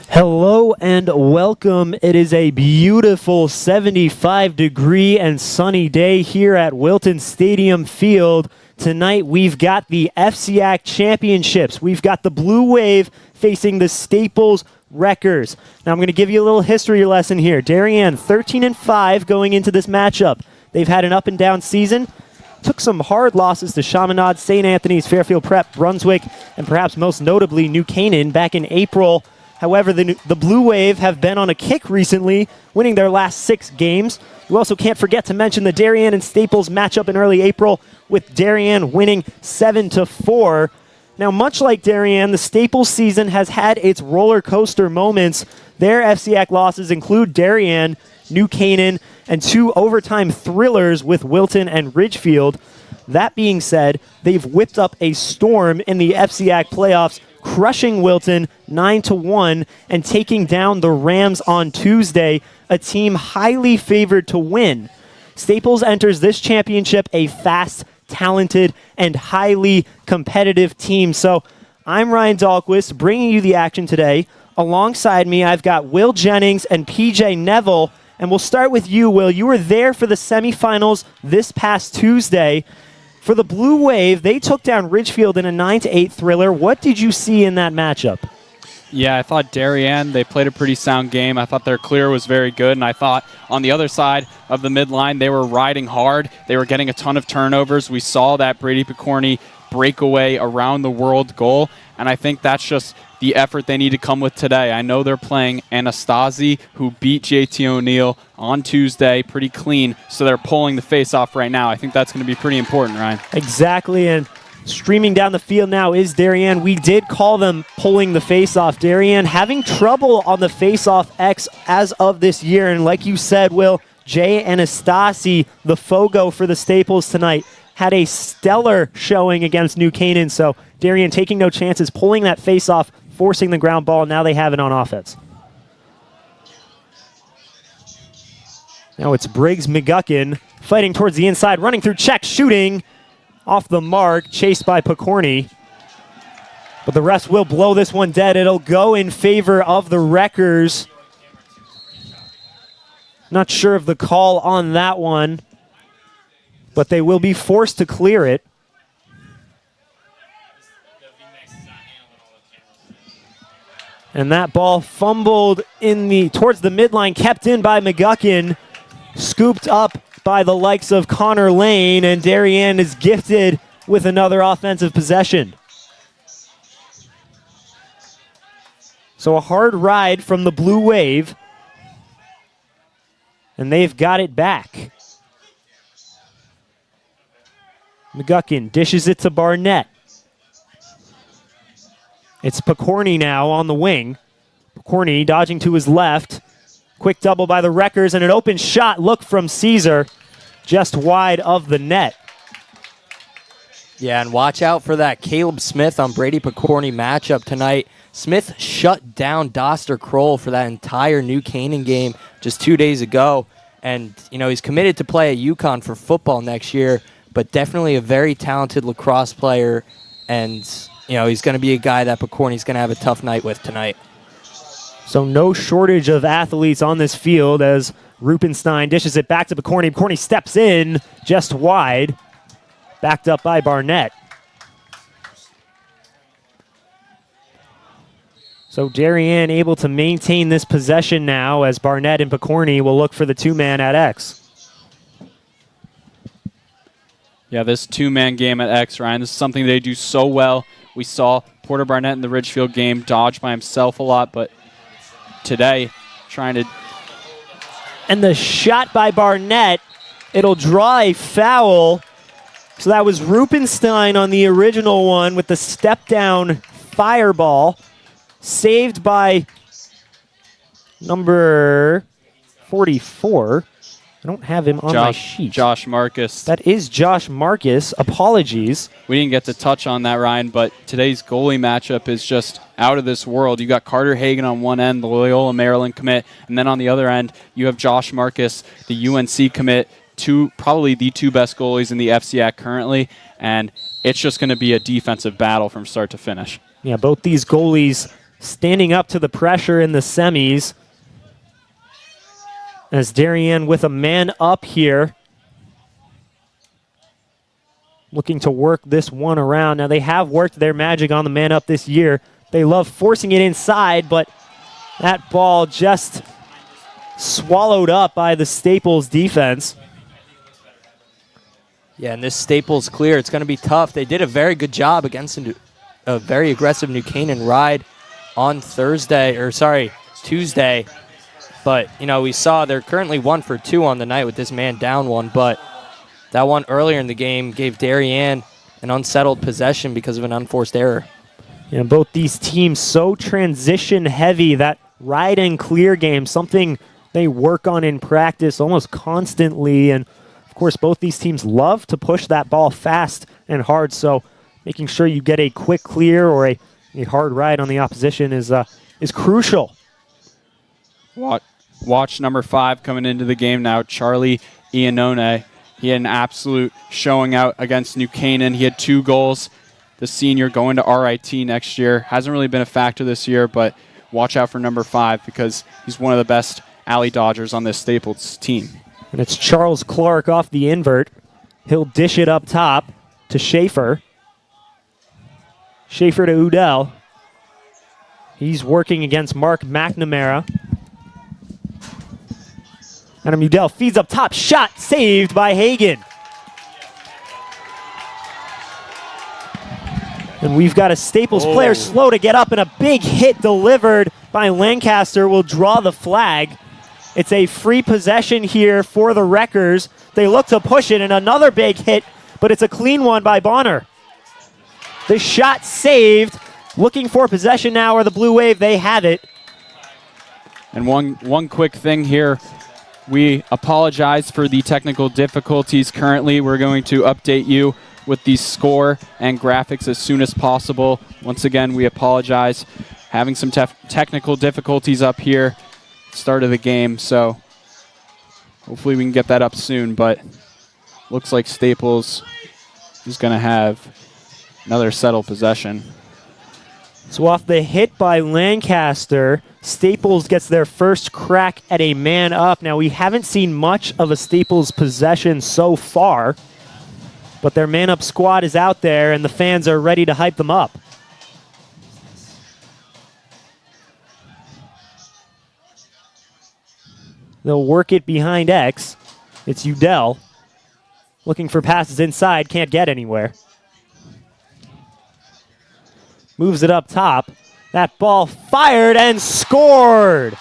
Hello and welcome. It is a beautiful 75-degree and sunny day here at Wilton Stadium Field. Tonight we've got the FCIAC Championships. We've got the Blue Wave facing the Staples Wreckers. Now I'm going to give you a little history lesson here. Darien 13-5 going into this matchup. They've had an up and down season. Took some hard losses to Chaminade, St. Anthony's, Fairfield Prep, Brunswick, and perhaps most notably New Canaan back in April. However, the Blue Wave have been on a kick recently, winning their last 6 games. You also can't forget to mention the Darien and Staples matchup in early April, with Darien winning 7-4. Now, much like Darien, the Staples season has had its roller coaster moments. Their FCIAC losses include Darien, New Canaan, and 2 overtime thrillers with Wilton and Ridgefield. That being said, they've whipped up a storm in the FCIAC playoffs, crushing Wilton 9-1 and taking down the Rams on Tuesday, a team highly favored to win. Staples enters this championship a fast, talented, and highly competitive team. So I'm Ryan Dahlquist bringing you the action today. Alongside me, I've got Will Jennings and PJ Neville. And we'll start with you, Will. You were there for the semifinals this past Tuesday. For the Blue Wave, they took down Ridgefield in a 9-8 thriller. What did you see in that matchup? Yeah, I thought Darien, they played a pretty sound game. I thought their clear was very good, and I thought on the other side of the midline, they were riding hard. They were getting a ton of turnovers. We saw that Brady Picorni breakaway around the world goal, and I think that's just the effort they need to come with today. I know they're playing Anastasi, who beat JT O'Neill on Tuesday pretty clean, so they're pulling the face off right now. I think that's going to be pretty important, Ryan. Exactly, and streaming down the field now is Darien. We did call them pulling the face off. Darien having trouble on the face-off X as of this year, and like you said, Will, Jay Anastasi, the Fogo for the Staples tonight, had a stellar showing against New Canaan, so Darien taking no chances, pulling that face-off, forcing the ground ball. Now they have it on offense. Now it's Briggs McGuckin fighting towards the inside, running through check, shooting off the mark, chased by Picorni. But the refs will blow this one dead. It'll go in favor of the Wreckers. Not sure of the call on that one, but they will be forced to clear it. And that ball fumbled towards the midline, kept in by McGuckin, scooped up by the likes of Connor Lane, and Darien is gifted with another offensive possession. So a hard ride from the Blue Wave, and they've got it back. McGuckin dishes it to Barnett. It's Picorni now on the wing. Picorni dodging to his left. Quick double by the Wreckers, and an open shot look from Caesar just wide of the net. Yeah, and watch out for that Caleb Smith on Brady Picorni matchup tonight. Smith shut down Doster Kroll for that entire New Canaan game just 2 days ago. And, you know, he's committed to play at UConn for football next year, but definitely a very talented lacrosse player. And, you know, he's going to be a guy that Picorni's going to have a tough night with tonight. So no shortage of athletes on this field as Rupenstein dishes it back to Picorni. Picorni steps in just wide, backed up by Barnett. So Darien able to maintain this possession now as Barnett and Picorni will look for the 2-man at X. Yeah, this 2-man game at X, Ryan, this is something they do so well. We saw Porter Barnett in the Ridgefield game dodge by himself a lot, but today trying to... And the shot by Barnett, it'll draw a foul. So that was Rupenstein on the original one with the step-down fireball. Saved by number 44. I don't have him on my sheet. Josh Marcus. That is Josh Marcus. Apologies. We didn't get to touch on that, Ryan, but today's goalie matchup is just out of this world. You got Carter Hagan on one end, the Loyola Maryland commit, and then on the other end, you have Josh Marcus, the UNC commit, probably the 2 best goalies in the FCIAC currently, and it's just going to be a defensive battle from start to finish. Yeah, both these goalies standing up to the pressure in the semis. As Darien with a man up here, looking to work this one around. Now, they have worked their magic on the man up this year. They love forcing it inside, but that ball just swallowed up by the Staples defense. Yeah, and this Staples clear, it's going to be tough. They did a very good job against a very aggressive New Canaan ride on Tuesday. But, you know, we saw they're currently 1 for 2 on the night with this man down one. But that one earlier in the game gave Darien an unsettled possession because of an unforced error. Yeah, both these teams so transition heavy, that ride and clear game, something they work on in practice almost constantly. And, of course, both these teams love to push that ball fast and hard. So making sure you get a quick clear or a hard ride on the opposition is crucial. Watch number 5 coming into the game now, Charlie Iannone. He had an absolute showing out against New Canaan. He had 2 goals. The senior going to RIT next year. Hasn't really been a factor this year, but watch out for number 5 because he's one of the best alley dodgers on this Staples team. And it's Charles Clark off the invert. He'll dish it up top to Schaefer. Schaefer to Udell. He's working against Mark McNamara. Adam Udell feeds up top. Shot saved by Hagan. And we've got a Staples player slow to get up, and a big hit delivered by Lancaster will draw the flag. It's a free possession here for the Wreckers. They look to push it, and another big hit, but it's a clean one by Bonner. The shot saved. Looking for possession now, or the Blue Wave, they have it. And one quick thing here. We apologize for the technical difficulties currently. We're going to update you with the score and graphics as soon as possible. Once again, we apologize. Having some technical difficulties up here, start of the game, so hopefully we can get that up soon, but looks like Staples is going to have another settled possession. So off the hit by Lancaster, Staples gets their first crack at a man up. Now, we haven't seen much of a Staples possession so far, but their man up squad is out there, and the fans are ready to hype them up. They'll work it behind X. It's Udell looking for passes inside, can't get anywhere. Moves it up top. That ball fired and scored.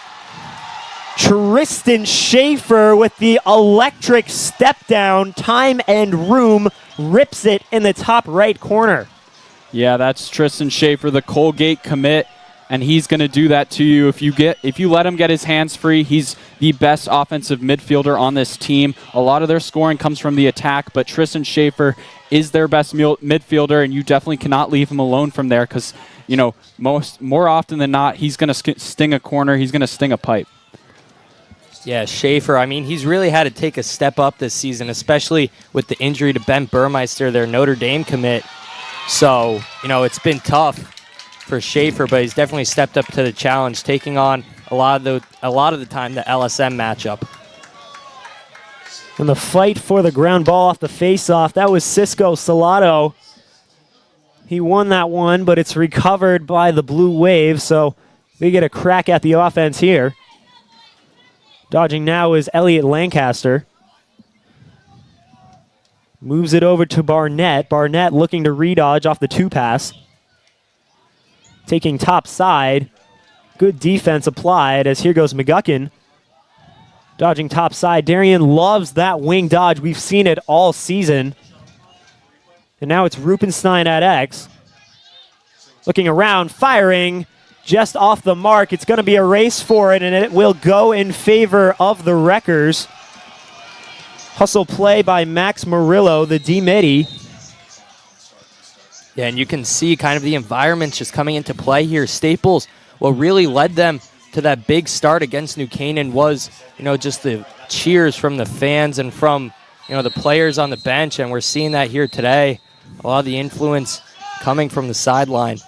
Tristan Schaefer with the electric step down, time and room, rips it in the top right corner. Yeah, that's Tristan Schaefer, the Colgate commit, and he's going to do that to you if you let him get his hands free. He's the best offensive midfielder on this team. A lot of their scoring comes from the attack, but Tristan Schaefer is their best midfielder, and you definitely cannot leave him alone from there because, you know, more often than not, he's going to sting a corner, he's going to sting a pipe. Yeah, Schaefer, I mean, he's really had to take a step up this season, especially with the injury to Ben Burmeister, their Notre Dame commit. So, you know, it's been tough for Schaefer, but he's definitely stepped up to the challenge, taking on a lot of the time the LSM matchup. And the fight for the ground ball off the face-off, that was Cisco Salado. He won that one, but it's recovered by the Blue Wave, so they get a crack at the offense here. Dodging now is Elliot Lancaster. Moves it over to Barnett. Barnett looking to redodge off the 2-pass. Taking top side. Good defense applied as here goes McGuckin. Dodging top side. Darien loves that wing dodge. We've seen it all season. And now it's Rupenstein at X. Looking around, firing. Just off the mark. It's going to be a race for it, and it will go in favor of the Wreckers. Hustle play by Max Murillo, the D-Midi. Yeah, and you can see kind of the environment just coming into play here. Staples, what really led them to that big start against New Canaan was, you know, just the cheers from the fans and from, you know, the players on the bench, and we're seeing that here today. A lot of the influence coming from the sideline.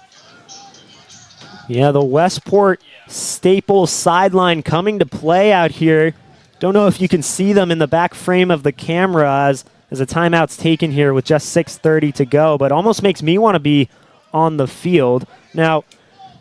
Yeah, the Westport Staples sideline coming to play out here. Don't know if you can see them in the back frame of the camera as a timeout's taken here with just 6:30 to go, but almost makes me want to be on the field. Now,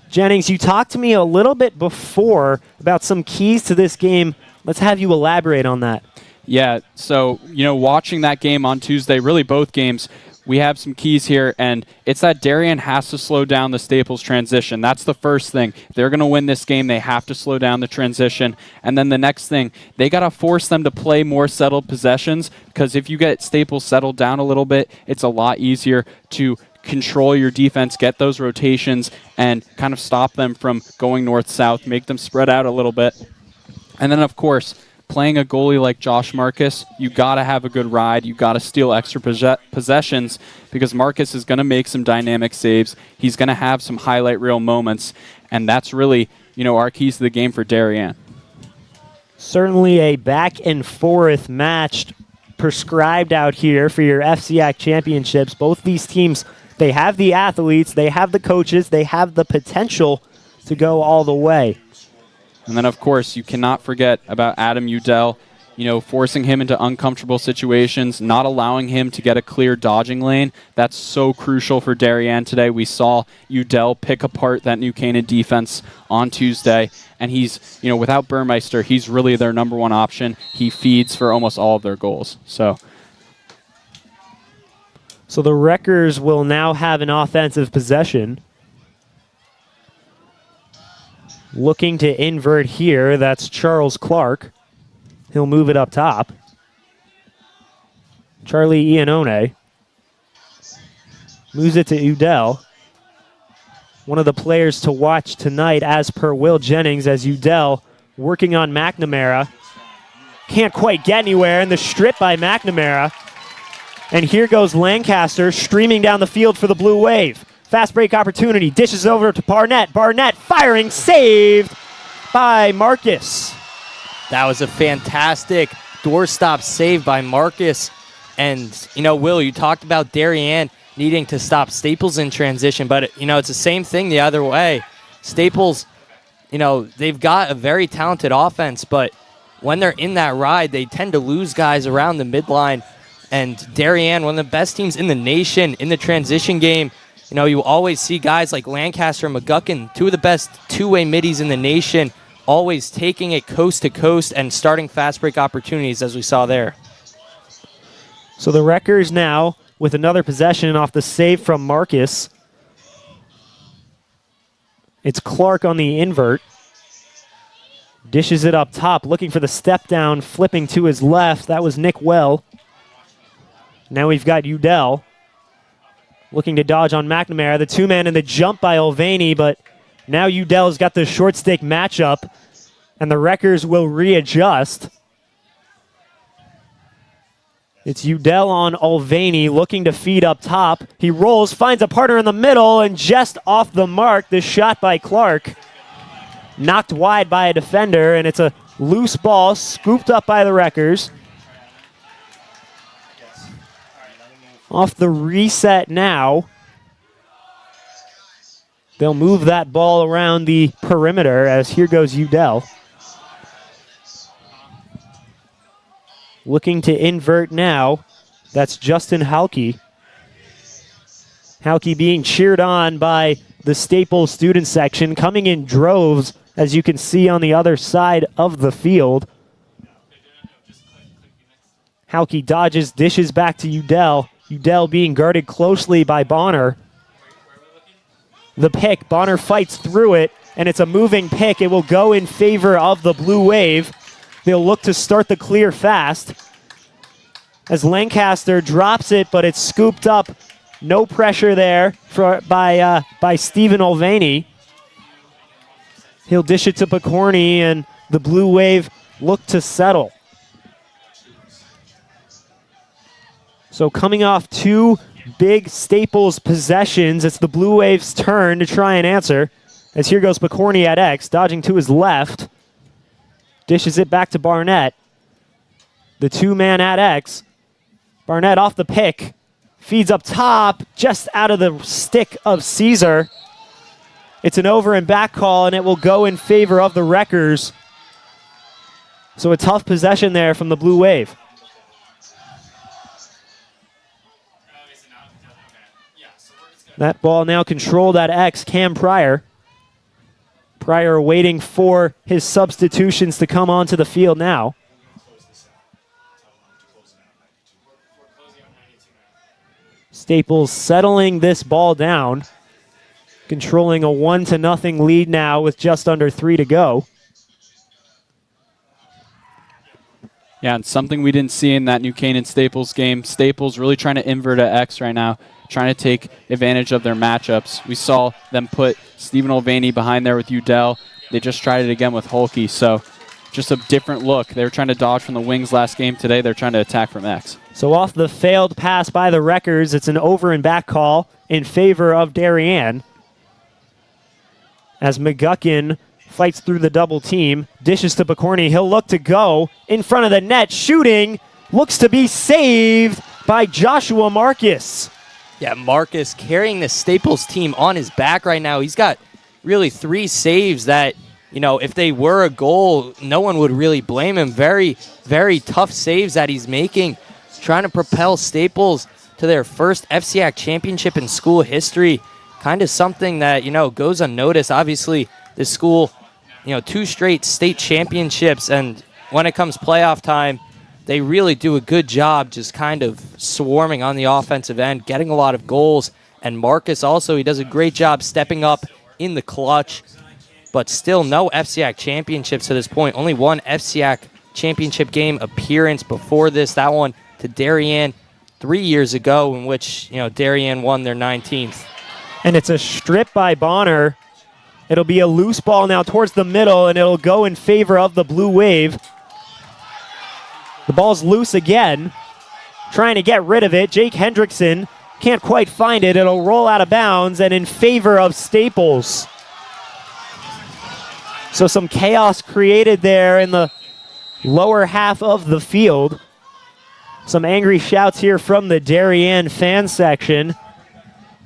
Jennings, you talked to me a little bit before about some keys to this game. Let's have you elaborate on that. Yeah, so, watching that game on Tuesday, really both games, we have some keys here, and it's that Darien has to slow down the Staples transition. That's the first thing. If they're going to win this game, they have to slow down the transition. And then the next thing, they got to force them to play more settled possessions, because if you get Staples settled down a little bit, it's a lot easier to control your defense, get those rotations, and kind of stop them from going north-south, make them spread out a little bit. And then, of course, playing a goalie like Josh Marcus, you got to have a good ride. You got to steal extra possessions because Marcus is going to make some dynamic saves. He's going to have some highlight reel moments, and that's really, our keys to the game for Darien. Certainly a back and forth match prescribed out here for your FCIAC championships. Both these teams, they have the athletes, they have the coaches, they have the potential to go all the way. And then, of course, you cannot forget about Adam Udell, forcing him into uncomfortable situations, not allowing him to get a clear dodging lane. That's so crucial for Darien today. We saw Udell pick apart that New Canaan defense on Tuesday, and he's, without Burmeister, he's really their number one option. He feeds for almost all of their goals. So the Wreckers will now have an offensive possession. Looking to invert here, that's Charles Clark. He'll move it up top. Charlie Iannone moves it to Udell. One of the players to watch tonight, as per Will Jennings, as Udell working on McNamara. Can't quite get anywhere, and the strip by McNamara. And here goes Lancaster streaming down the field for the Blue Wave. Fast break opportunity, dishes over to Barnett. Barnett firing, saved by Marcus. That was a fantastic doorstop save by Marcus. And, Will, you talked about Darien needing to stop Staples in transition, but, it's the same thing the other way. Staples, they've got a very talented offense, but when they're in that ride, they tend to lose guys around the midline. And Darien, one of the best teams in the nation in the transition game, you always see guys like Lancaster and McGuckin, two of the best two-way middies in the nation, always taking it coast to coast and starting fast break opportunities, as we saw there. So the Wreckers now with another possession off the save from Marcus. It's Clark on the invert. Dishes it up top, looking for the step down, flipping to his left. That was Nick Well. Now we've got Udell looking to dodge on McNamara. The two-man and the jump by Olvani, but now Udell's got the short stick matchup, and the Wreckers will readjust. It's Udell on Olvani looking to feed up top. He rolls, finds a partner in the middle, and just off the mark, the shot by Clark. Knocked wide by a defender, and it's a loose ball scooped up by the Wreckers. Off the reset now. They'll move that ball around the perimeter as here goes Udell. Looking to invert now. That's Justin Halke. Halke being cheered on by the Staples student section, coming in droves, as you can see on the other side of the field. Halke dodges, dishes back to Udell. Udell being guarded closely by Bonner. The pick, Bonner fights through it, and it's a moving pick. It will go in favor of the Blue Wave. They'll look to start the clear fast. As Lancaster drops it, but it's scooped up. No pressure there by Stephen Olvani. He'll dish it to Picorni, and the Blue Wave look to settle. So coming off two big Staples possessions, it's the Blue Waves' turn to try and answer. As here goes Picorni at X, dodging to his left. Dishes it back to Barnett. The two-man at X. Barnett off the pick. Feeds up top, just out of the stick of Caesar. It's an over and back call, and it will go in favor of the Wreckers. So a tough possession there from the Blue Wave. That ball now controlled at X, Cam Pryor. Pryor waiting for his substitutions to come onto the field now. Staples settling this ball down, controlling a 1-0 lead now with just under 3 to go. Yeah, and something we didn't see in that New Canaan-Staples game. Staples really trying to invert a X right now, trying to take advantage of their matchups. We saw them put Stephen Olvani behind there with Udell. They just tried it again with Holke, so just a different look. They were trying to dodge from the wings last game. Today they're trying to attack from X. So off the failed pass by the Wreckers, it's an over and back call in favor of Darien. As McGuckin fights through the double team, dishes to Picorni. He'll look to go in front of the net, shooting, looks to be saved by Joshua Marcus. Yeah, Marcus carrying the Staples team on his back right now. He's got really 3 saves that, you know, if they were a goal, no one would really blame him. Very, very tough saves that he's making, trying to propel Staples to their first FCIAC championship in school history. Kind of something that, you know, goes unnoticed. Obviously, this school, you know, 2 straight state championships, and when it comes playoff time, they really do a good job just kind of swarming on the offensive end, getting a lot of goals. And Marcus also, he does a great job stepping up in the clutch, but still no FCIAC championships to this point. Only one FCIAC championship game appearance before this. That one to Darien 3 years ago, in which, you know, Darien won their 19th. And it's a strip by Bonner. It'll be a loose ball now towards the middle, and it'll go in favor of the Blue Wave. The ball's loose again, trying to get rid of it. Jake Hendrickson can't quite find it. It'll roll out of bounds and in favor of Staples. So some chaos created there in the lower half of the field. Some angry shouts here from the Darien fan section,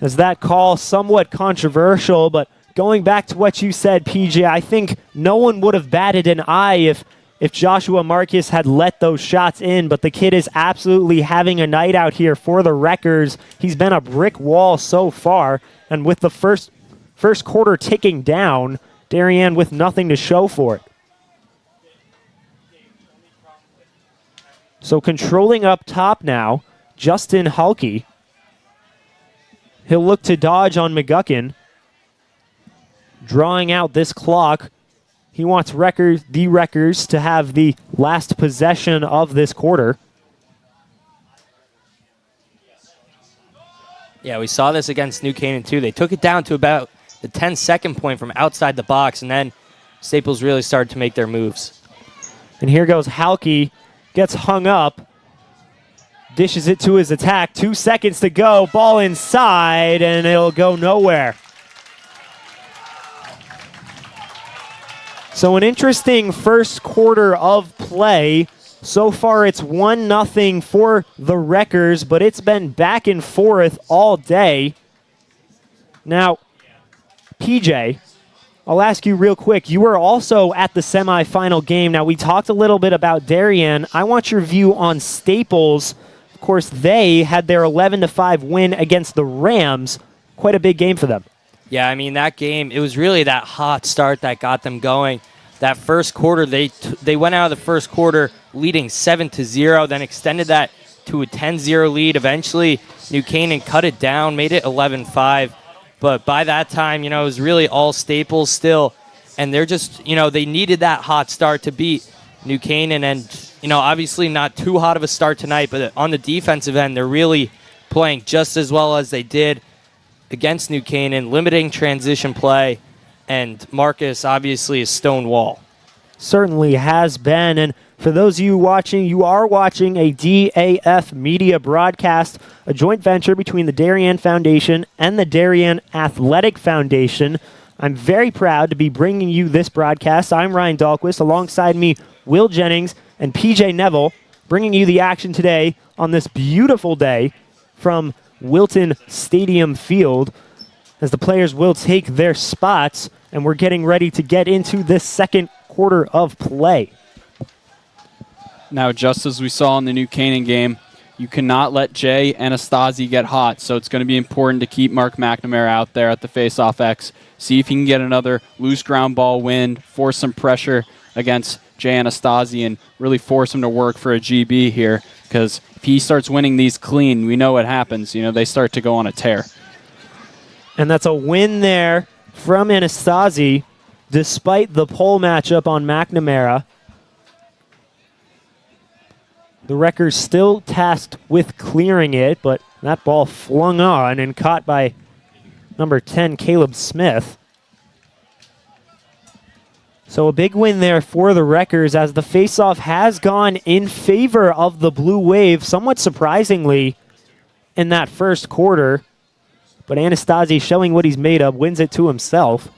as that call somewhat controversial, but going back to what you said, PJ, I think no one would have batted an eye if Joshua Marcus had let those shots in, but the kid is absolutely having a night out here for the Wreckers. He's been a brick wall so far, and with the first quarter ticking down, Darien with nothing to show for it. So controlling up top now, Justin Halke. He'll look to dodge on McGuckin, drawing out this clock. He wants the Wreckers to have the last possession of this quarter. Yeah, we saw this against New Canaan too. They took it down to about the 10-second point from outside the box, and then Staples really started to make their moves. And here goes Halke, gets hung up, dishes it to his attack. 2 seconds to go, ball inside, and it'll go nowhere. So an interesting first quarter of play. So far it's 1-0 for the Wreckers, but it's been back and forth all day. Now, PJ, I'll ask you real quick. You were also at the semifinal game. Now, we talked a little bit about Darien. I want your view on Staples. Of course, they had their 11-5 win against the Rams. Quite a big game for them. Yeah, I mean, that game, it was really that hot start that got them going. That first quarter, they went out of the first quarter leading 7-0, then extended that to a 10-0 lead. Eventually, New Canaan cut it down, made it 11-5. But by that time, you know, it was really all Staples still. And they're just, you know, they needed that hot start to beat New Canaan. And, you know, obviously not too hot of a start tonight, but on the defensive end, they're really playing just as well as they did against New Canaan, limiting transition play, and Marcus obviously is stonewall. Certainly has been, and for those of you watching, you are watching a DAF Media broadcast, a joint venture between the Darien Foundation and the Darien Athletic Foundation. I'm very proud to be bringing you this broadcast. I'm Ryan Dahlquist, alongside me, Will Jennings and PJ Neville, bringing you the action today on this beautiful day from Wilton Stadium Field. as the players will take their spots, and we're getting ready to get into this second quarter of play. Now, just as we saw in the New Canaan game, you cannot let Jay Anastasi get hot, so it's going to be important to keep Mark McNamara out there at the face-off X. See if he can get another loose ground ball win, force some pressure against Jay Anastasi, and really force him to work for a GB here, because if he starts winning these clean, we know what happens. You know, they start to go on a tear. And that's a win there from Anastasi, despite the pole matchup on McNamara. The Wreckers still tasked with clearing it, but that ball flung on and caught by number 10, Caleb Smith. So a big win there for the Wreckers, as the faceoff has gone in favor of the Blue Wave, somewhat surprisingly in that first quarter. But Anastasi, showing what he's made of, wins it to himself.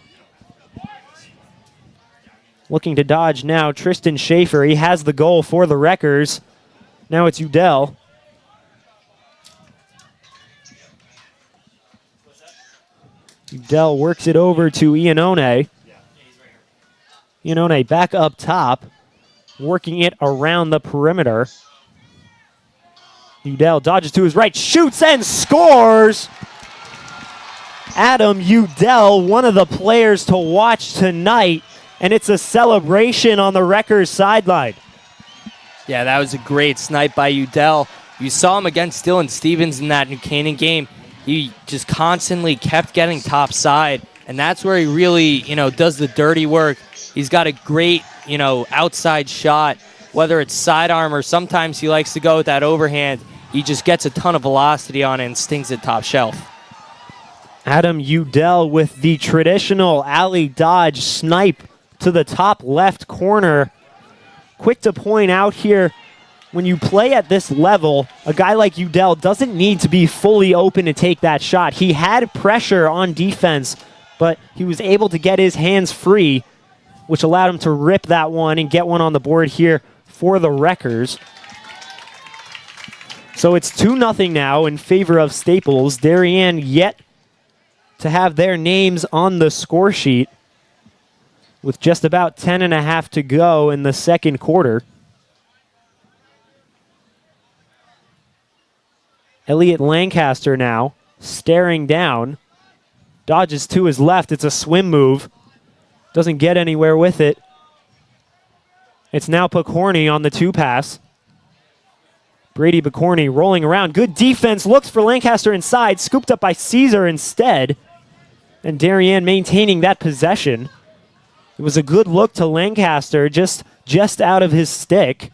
Looking to dodge now, Tristan Schaefer. He has the goal for the Wreckers. Now it's Udell. Udell works it over to Iannone. Iannone back up top, working it around the perimeter. Udell dodges to his right, shoots and scores! Adam Udell, one of the players to watch tonight, and it's a celebration on the Wreckers sideline. Yeah, that was a great snipe by Udell. You saw him against Dylan Stevens in that New Canaan game. He just constantly kept getting top side, and that's where he really, does the dirty work. He's got a great, outside shot, whether it's sidearm or sometimes he likes to go with that overhand. He just gets a ton of velocity on it and stings it top shelf. Adam Udell with the traditional alley dodge snipe to the top left corner. Quick to point out here, when you play at this level, a guy like Udell doesn't need to be fully open to take that shot. He had pressure on defense, but he was able to get his hands free, which allowed him to rip that one and get one on the board here for the Wreckers. So it's 2-0 now in favor of Staples. Darien yet to have their names on the score sheet, with just about 10.5 to go in the second quarter. Elliot Lancaster now staring down, dodges to his left. It's a swim move, doesn't get anywhere with it. It's now Picorni on the 2-pass. Brady Picorni rolling around. Good defense, looks for Lancaster inside, scooped up by Caesar instead. And Darien maintaining that possession. It was a good look to Lancaster, just out of his stick.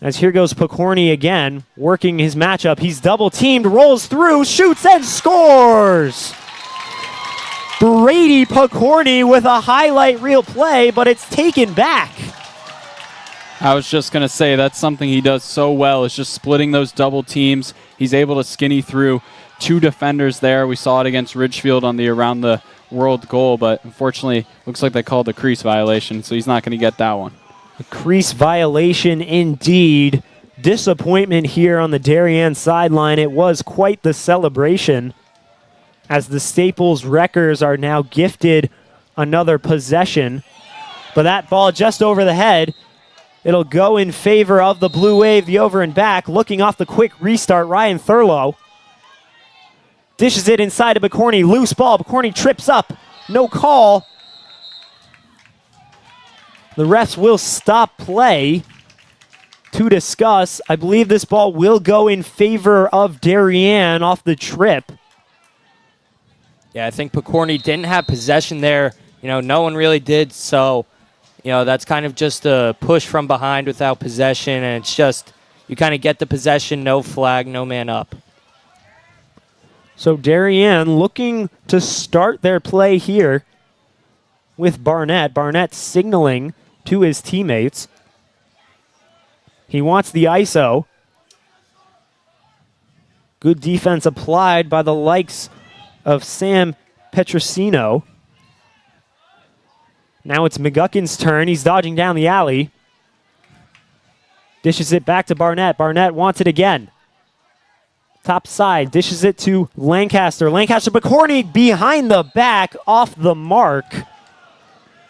As here goes Picorni again, working his matchup. He's double teamed, rolls through, shoots and scores! Brady Picorni with a highlight reel play, but it's taken back. I was just going to say that's something he does so well, is just splitting those double teams. He's able to skinny through two defenders there. We saw it against Ridgefield on the around the world goal, but unfortunately looks like they called a crease violation, so he's not going to get that one. A crease violation indeed. Disappointment here on the Darien sideline. It was quite the celebration, as the Staples Wreckers are now gifted another possession. But that ball just over the head. It'll go in favor of the Blue Wave, the over and back. Looking off the quick restart, Ryan Thurlow dishes it inside to Picorni. Loose ball. Picorni trips up. No call. The refs will stop play to discuss. I believe this ball will go in favor of Darien off the trip. Yeah, I think Picorni didn't have possession there. No one really did, so that's kind of just a push from behind without possession, and it's just you kind of get the possession, no flag, no man up. So Darien looking to start their play here with Barnett. Barnett signaling to his teammates. He wants the ISO. Good defense applied by the likes of Sam Petrosino. Now it's McGuckin's turn. He's dodging down the alley. Dishes it back to Barnett. Barnett wants it again. Top side, dishes it to Lancaster. Lancaster, Picorni behind the back, off the mark.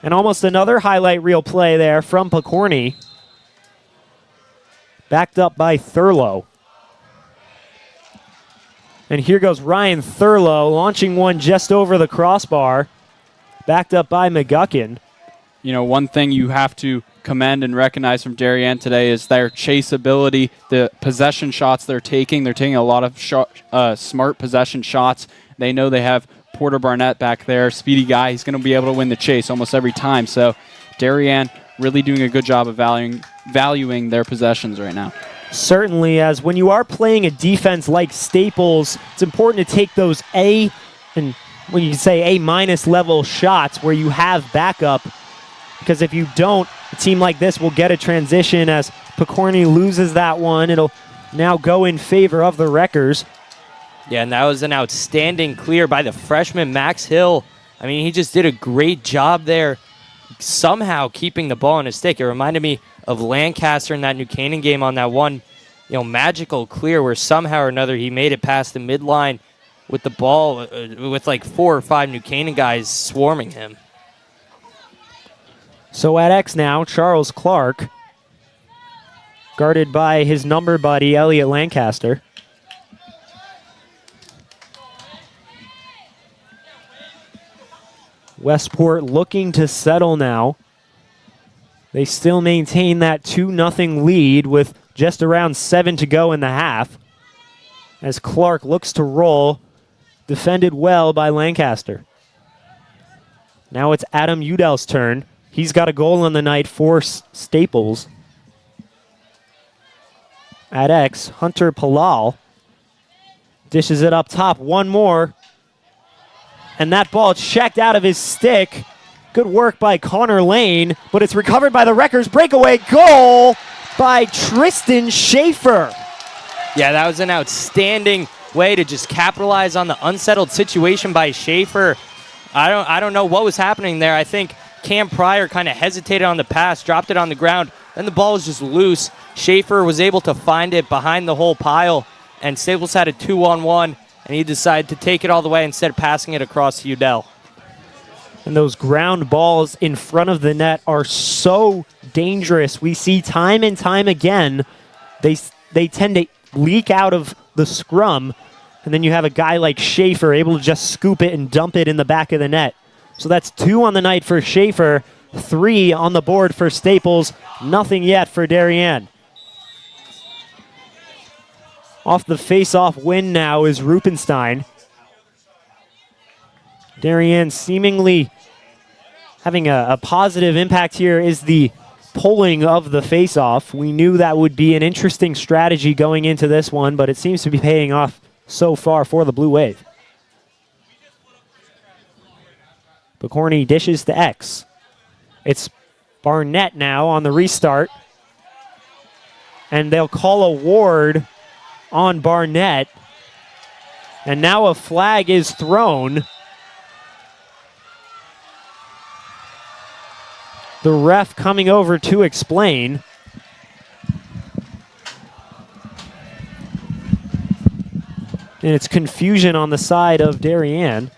And almost another highlight reel play there from Picorni. Backed up by Thurlow. And here goes Ryan Thurlow, launching one just over the crossbar. Backed up by McGuckin. You know, one thing you have to commend and recognize from Darien today is their chase ability, the possession shots they're taking. They're taking a lot of smart possession shots. They know they have Porter Barnett back there, speedy guy. He's going to be able to win the chase almost every time. So Darien really doing a good job of valuing their possessions right now. Certainly, as when you are playing a defense like Staples, it's important to take those A, and when you say A- level shots where you have backup, because if you don't, a team like this will get a transition. As Picorni loses that one, it'll now go in favor of the Wreckers. Yeah, and that was an outstanding clear by the freshman Max Hill. I mean, he just did a great job there, somehow keeping the ball in his stick. It reminded me of Lancaster in that New Canaan game on that one, magical clear where somehow or another he made it past the midline with the ball with like 4 or 5 New Canaan guys swarming him. So at X now, Charles Clark, guarded by his number buddy, Elliot Lancaster. Westport looking to settle now. They still maintain that 2-0 lead with just around 7 to go in the half. As Clark looks to roll, defended well by Lancaster. Now it's Adam Udell's turn. He's got a goal on the night for Staples. At X, Hunter Palal dishes it up top. One more. And that ball checked out of his stick. Good work by Connor Lane, but it's recovered by the Wreckers. Breakaway goal by Tristan Schaefer. Yeah, that was an outstanding way to just capitalize on the unsettled situation by Schaefer. I don't know what was happening there. I think Cam Pryor kind of hesitated on the pass, dropped it on the ground, then the ball was just loose. Schaefer was able to find it behind the whole pile, and Staples had a 2-on-1, and he decided to take it all the way instead of passing it across to Udell. And those ground balls in front of the net are so dangerous. We see time and time again, they tend to leak out of the scrum, and then you have a guy like Schaefer able to just scoop it and dump it in the back of the net. So that's 2 on the night for Schaefer, 3 on the board for Staples, nothing yet for Darien. Off the face-off win now is Rupenstein. Darien seemingly having a positive impact here is the pulling of the face-off. We knew that would be an interesting strategy going into this one, but it seems to be paying off so far for the Blue Wave. Picorni dishes to X. It's Barnett now on the restart. And they'll call a ward on Barnett. And now a flag is thrown. The ref coming over to explain. And it's confusion on the side of Darien.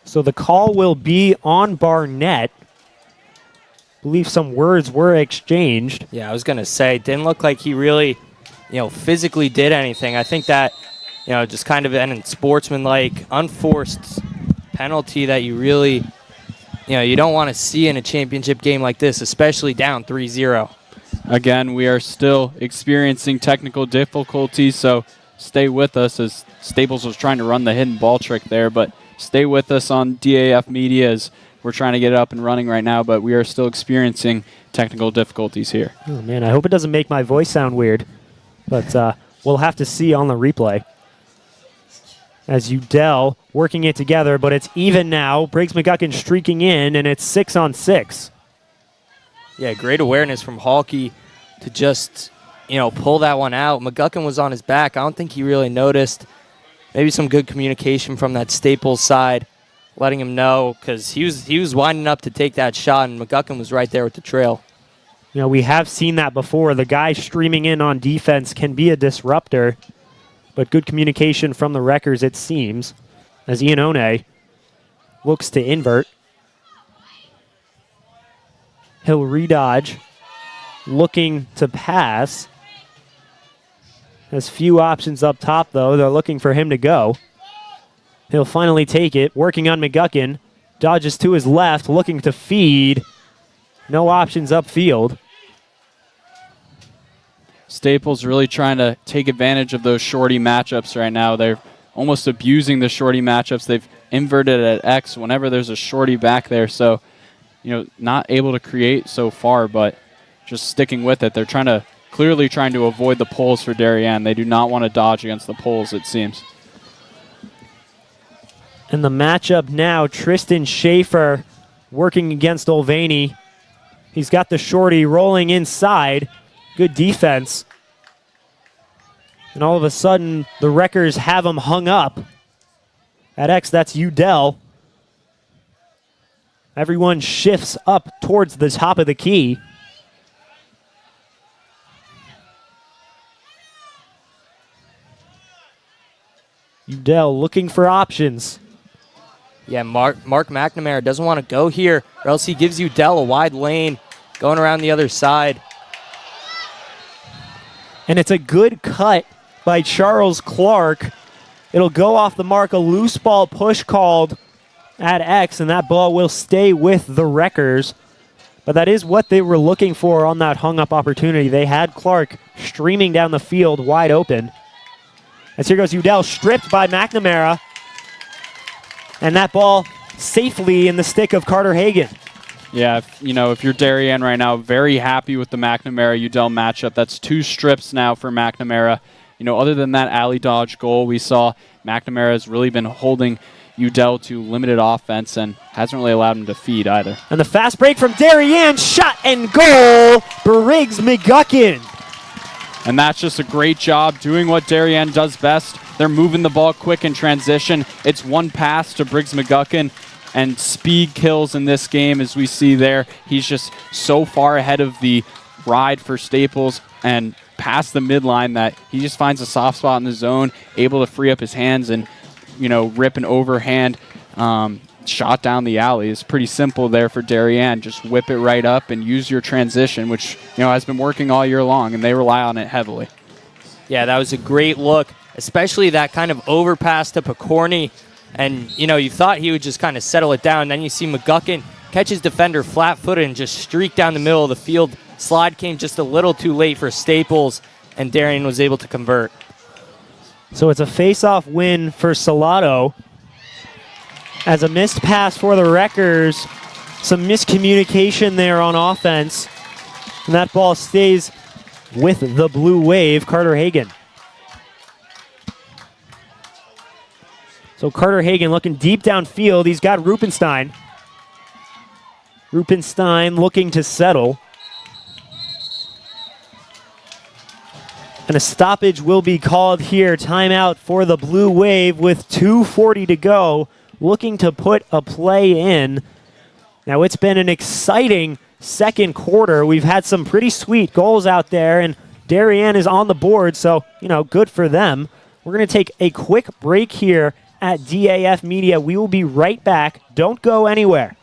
So the call will be on Barnett. I believe some words were exchanged. Yeah, I was going to say, it didn't look like he really, physically did anything. I think that, just kind of an unsportsmanlike, unforced penalty that you really, you don't want to see in a championship game like this, especially down 3-0. Again, we are still experiencing technical difficulties, so stay with us as Staples was trying to run the hidden ball trick there, but stay with us on DAF Media as we're trying to get it up and running right now, but we are still experiencing technical difficulties here. Oh, man, I hope it doesn't make my voice sound weird, but we'll have to see on the replay. As Udell working it together, but it's even now. Briggs McGuckin streaking in, and it's 6-on-6. Yeah, great awareness from Halke to just, pull that one out. McGuckin was on his back. I don't think he really noticed. Maybe some good communication from that Staples side. letting him know, because he was winding up to take that shot, and McGuckin was right there with the trail. You know, we have seen that before. The guy streaming in on defense can be a disruptor, but good communication from the Wreckers, it seems, as Ian One looks to invert. He'll redodge, looking to pass. Has few options up top, though. They're looking for him to go. He'll finally take it, working on McGuckin. Dodges to his left, looking to feed. No options upfield. Staples really trying to take advantage of those shorty matchups right now. They're almost abusing the shorty matchups. They've inverted at X whenever there's a shorty back there. So, not able to create so far, but just sticking with it. They're clearly trying to avoid the poles for Darien. They do not want to dodge against the poles, it seems. And the matchup now, Tristan Schaefer working against Olvany. He's got the shorty rolling inside. Good defense. And all of a sudden, the Wreckers have him hung up. At X, that's Udell. Everyone shifts up towards the top of the key. Udell looking for options. Yeah, Mark McNamara doesn't want to go here, or else he gives Udell a wide lane going around the other side. And it's a good cut by Charles Clark. It'll go off the mark, a loose ball push called at X, and that ball will stay with the Wreckers. But that is what they were looking for on that hung-up opportunity. They had Clark streaming down the field wide open. As here goes Udell, stripped by McNamara. And that ball safely in the stick of Carter Hagan. Yeah, if you're Darien right now, very happy with the McNamara-Udell matchup. That's 2 strips now for McNamara. Other than that alley dodge goal we saw, McNamara has really been holding Udell to limited offense and hasn't really allowed him to feed either. And the fast break from Darien, shot and goal, Briggs McGuckin. And that's just a great job doing what Darien does best. They're moving the ball quick in transition. It's one pass to Briggs McGuckin, and speed kills in this game, as we see there. He's just so far ahead of the ride for Staples and past the midline that he just finds a soft spot in the zone, able to free up his hands and, rip an overhand shot down the alley. It's pretty simple there for Darien. Just whip it right up and use your transition, which, has been working all year long, and they rely on it heavily. Yeah, that was a great look, especially that kind of overpass to Picorni. And, you thought he would just kind of settle it down. Then you see McGuckin catch his defender flat-footed and just streak down the middle of the field. Slide came just a little too late for Staples, and Darien was able to convert. So it's a face-off win for Salado. As a missed pass for the Wreckers, some miscommunication there on offense. And that ball stays with the Blue Wave, Carter Hagan. So Carter Hagan looking deep downfield. He's got Rupenstein. Rupenstein looking to settle. And a stoppage will be called here. Timeout for the Blue Wave with 2:40 to go. Looking to put a play in. Now it's been an exciting second quarter. We've had some pretty sweet goals out there, and Darien is on the board, so, good for them. We're going to take a quick break here at DAF Media. We will be right back. Don't go anywhere.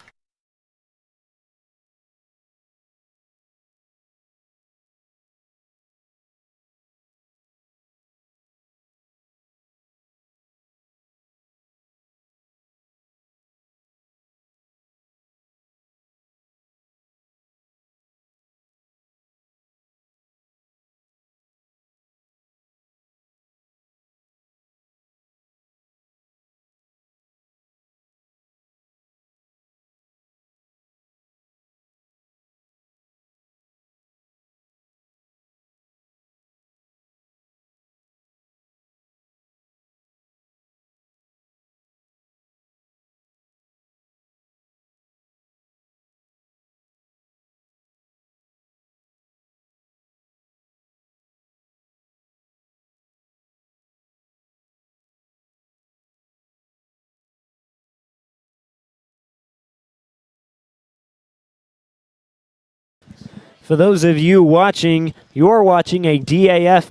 For those of you watching, you're watching a DAF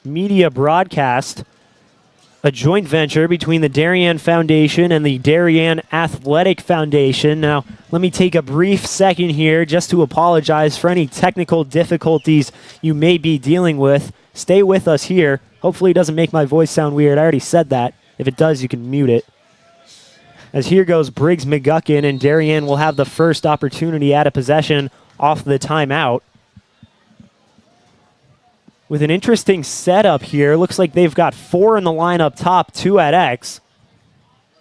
Media broadcast, a joint venture between the Darien Foundation and the Darien Athletic Foundation. Now, let me take a brief second here just to apologize for any technical difficulties you may be dealing with. Stay with us here. Hopefully it doesn't make my voice sound weird. I already said that. If it does, you can mute it. As here goes Briggs McGuckin, and Darien will have the first opportunity at a possession off the timeout. With an interesting setup here. Looks like they've got 4 in the line up top, 2 at X.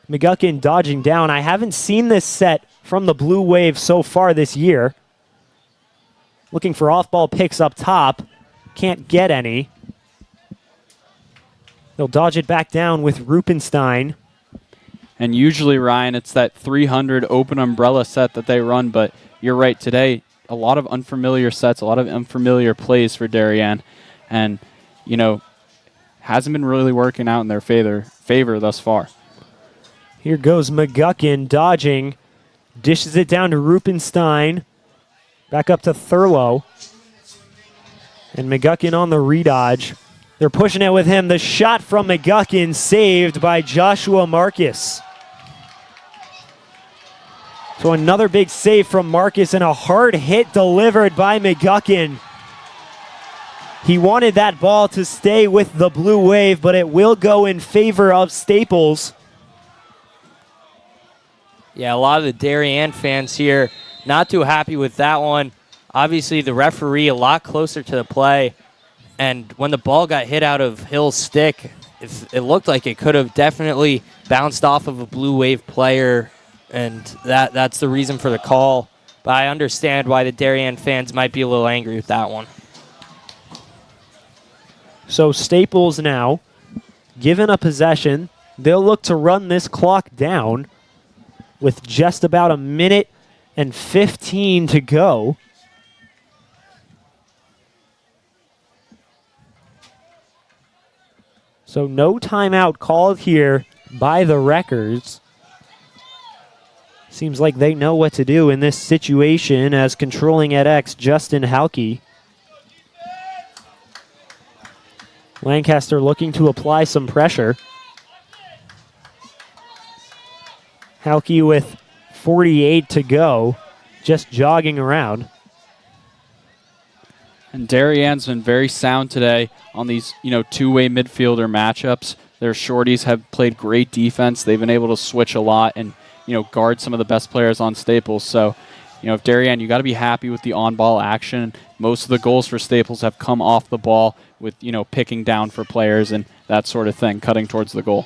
McGuckin dodging down. I haven't seen this set from the Blue Wave so far this year. Looking for off-ball picks up top. Can't get any. They'll dodge it back down with Rupenstein. And usually, Ryan, it's that 300 open umbrella set that they run, but you're right, today, a lot of unfamiliar sets, a lot of unfamiliar plays for Darien, and, you know, hasn't been really working out in their favor thus far. Here goes McGuckin dodging, dishes it down to Rupenstein, back up to Thurlow, and McGuckin on the redodge. They're pushing it with him. The shot from McGuckin saved by Joshua Marcus. So another big save from Marcus and a hard hit delivered by McGuckin. He wanted that ball to stay with the Blue Wave, but it will go in favor of Staples. Yeah, a lot of the Darien fans here not too happy with that one. Obviously, the referee a lot closer to the play. And when the ball got hit out of Hill's stick, it looked like it could have definitely bounced off of a Blue Wave player, and that's the reason for the call. But I understand why the Darien fans might be a little angry with that one. So Staples now, given a possession, they'll look to run this clock down with just about 1:15 to go. So no timeout called here by the Wreckers. Seems like they know what to do in this situation as controlling at X, Justin Halke. Lancaster looking to apply some pressure. Halke with 48 to go, just jogging around. And Darien's been very sound today on these, two-way midfielder matchups. Their shorties have played great defense. They've been able to switch a lot and, guard some of the best players on Staples. So, if Darien, you got to be happy with the on-ball action. Most of the goals for Staples have come off the ball with, picking down for players and that sort of thing, cutting towards the goal.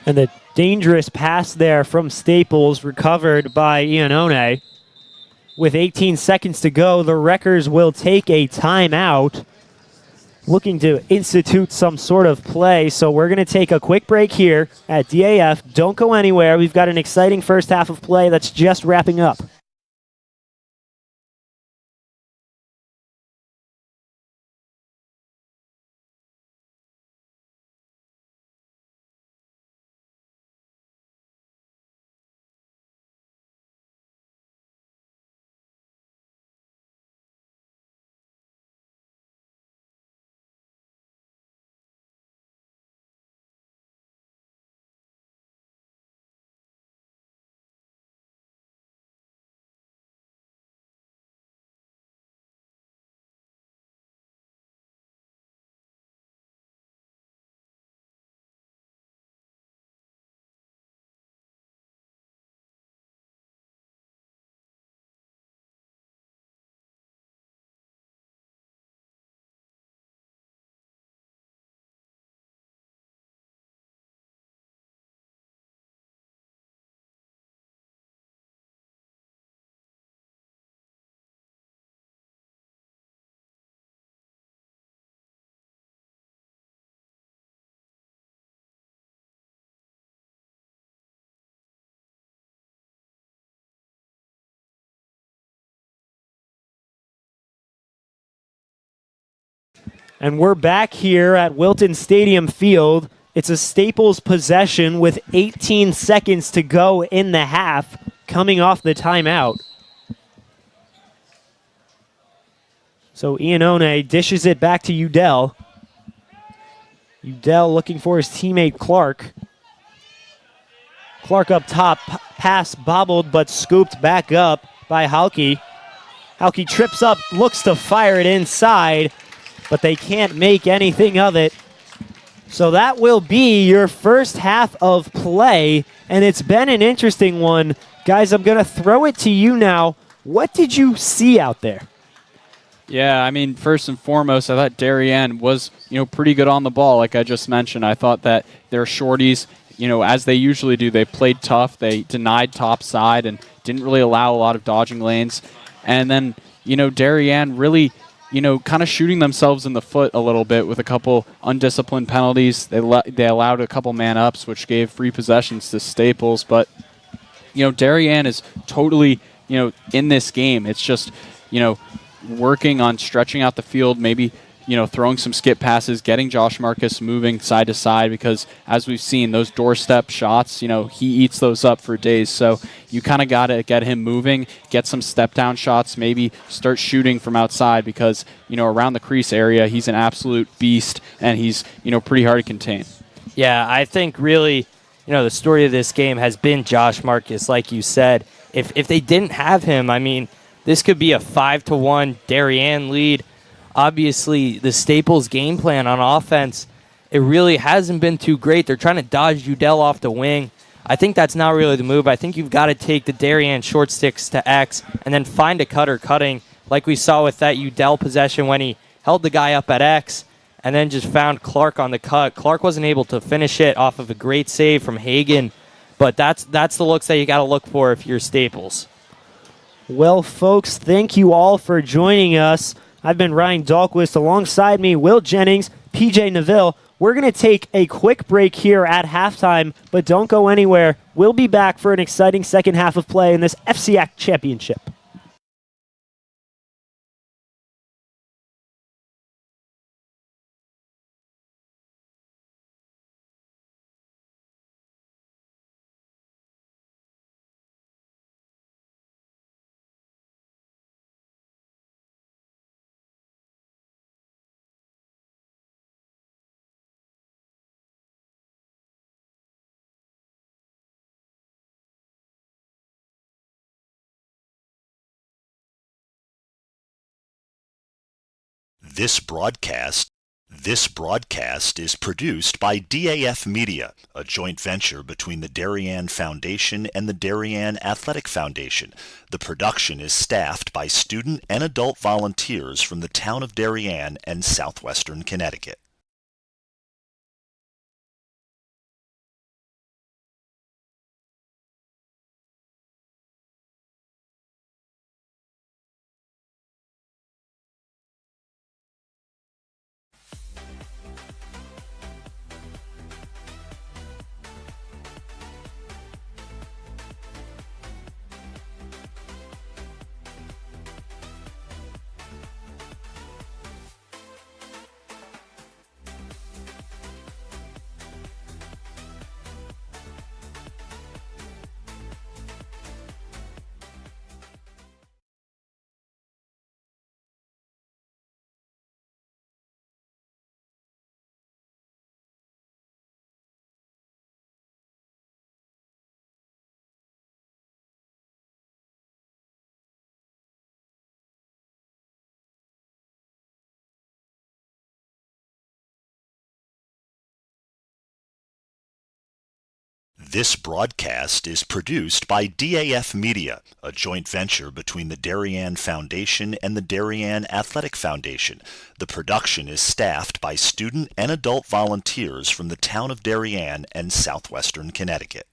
And the dangerous pass there from Staples recovered by Iannone. With 18 seconds to go, the Wreckers will take a timeout, looking to institute some sort of play. So we're going to take a quick break here at DAF. Don't go anywhere. We've got an exciting first half of play that's just wrapping up. And we're back here at Wilton Stadium Field. It's a Staples possession with 18 seconds to go in the half, coming off the timeout. So Iannone dishes it back to Udell. Udell looking for his teammate Clark. Clark up top, pass bobbled but scooped back up by Halke. Halke trips up, looks to fire it inside, but they can't make anything of it. So that will be your first half of play, and it's been an interesting one. Guys, I'm going to throw it to you now. What did you see out there? Yeah, I mean, first and foremost, I thought Darien was, pretty good on the ball, like I just mentioned. I thought that their shorties, as they usually do, they played tough. They denied top side and didn't really allow a lot of dodging lanes. And then, Darien really, kind of shooting themselves in the foot a little bit with a couple undisciplined penalties. They allowed a couple man-ups, which gave free possessions to Staples. But, Darien is totally, in this game. It's just, working on stretching out the field, maybe, throwing some skip passes, getting Josh Marcus moving side to side, because as we've seen, those doorstep shots, he eats those up for days. So you kind of got to get him moving, get some step down shots, maybe start shooting from outside, because, around the crease area, he's an absolute beast, and he's, pretty hard to contain. Yeah, I think really, the story of this game has been Josh Marcus, like you said. If they didn't have him, I mean, this could be a 5-1 Darien lead. Obviously, the Staples game plan on offense, it really hasn't been too great. They're trying to dodge Udell off the wing. I think that's not really the move. I think you've got to take the Darien short sticks to X and then find a cutter cutting, like we saw with that Udell possession when he held the guy up at X and then just found Clark on the cut. Clark wasn't able to finish it off of a great save from Hagan, but that's the looks that you got to look for if you're Staples. Well, folks, thank you all for joining us. I've been Ryan Dahlquist. Alongside me, Will Jennings, PJ Neville. We're going to take a quick break here at halftime, but don't go anywhere. We'll be back for an exciting second half of play in this FCIAC Championship. This broadcast is produced by DAF Media, a joint venture between the Darien Foundation and the Darien Athletic Foundation. The production is staffed by student and adult volunteers from the town of Darien and southwestern Connecticut. This broadcast is produced by DAF Media, a joint venture between the Darien Foundation and the Darien Athletic Foundation. The production is staffed by student and adult volunteers from the town of Darien and southwestern Connecticut.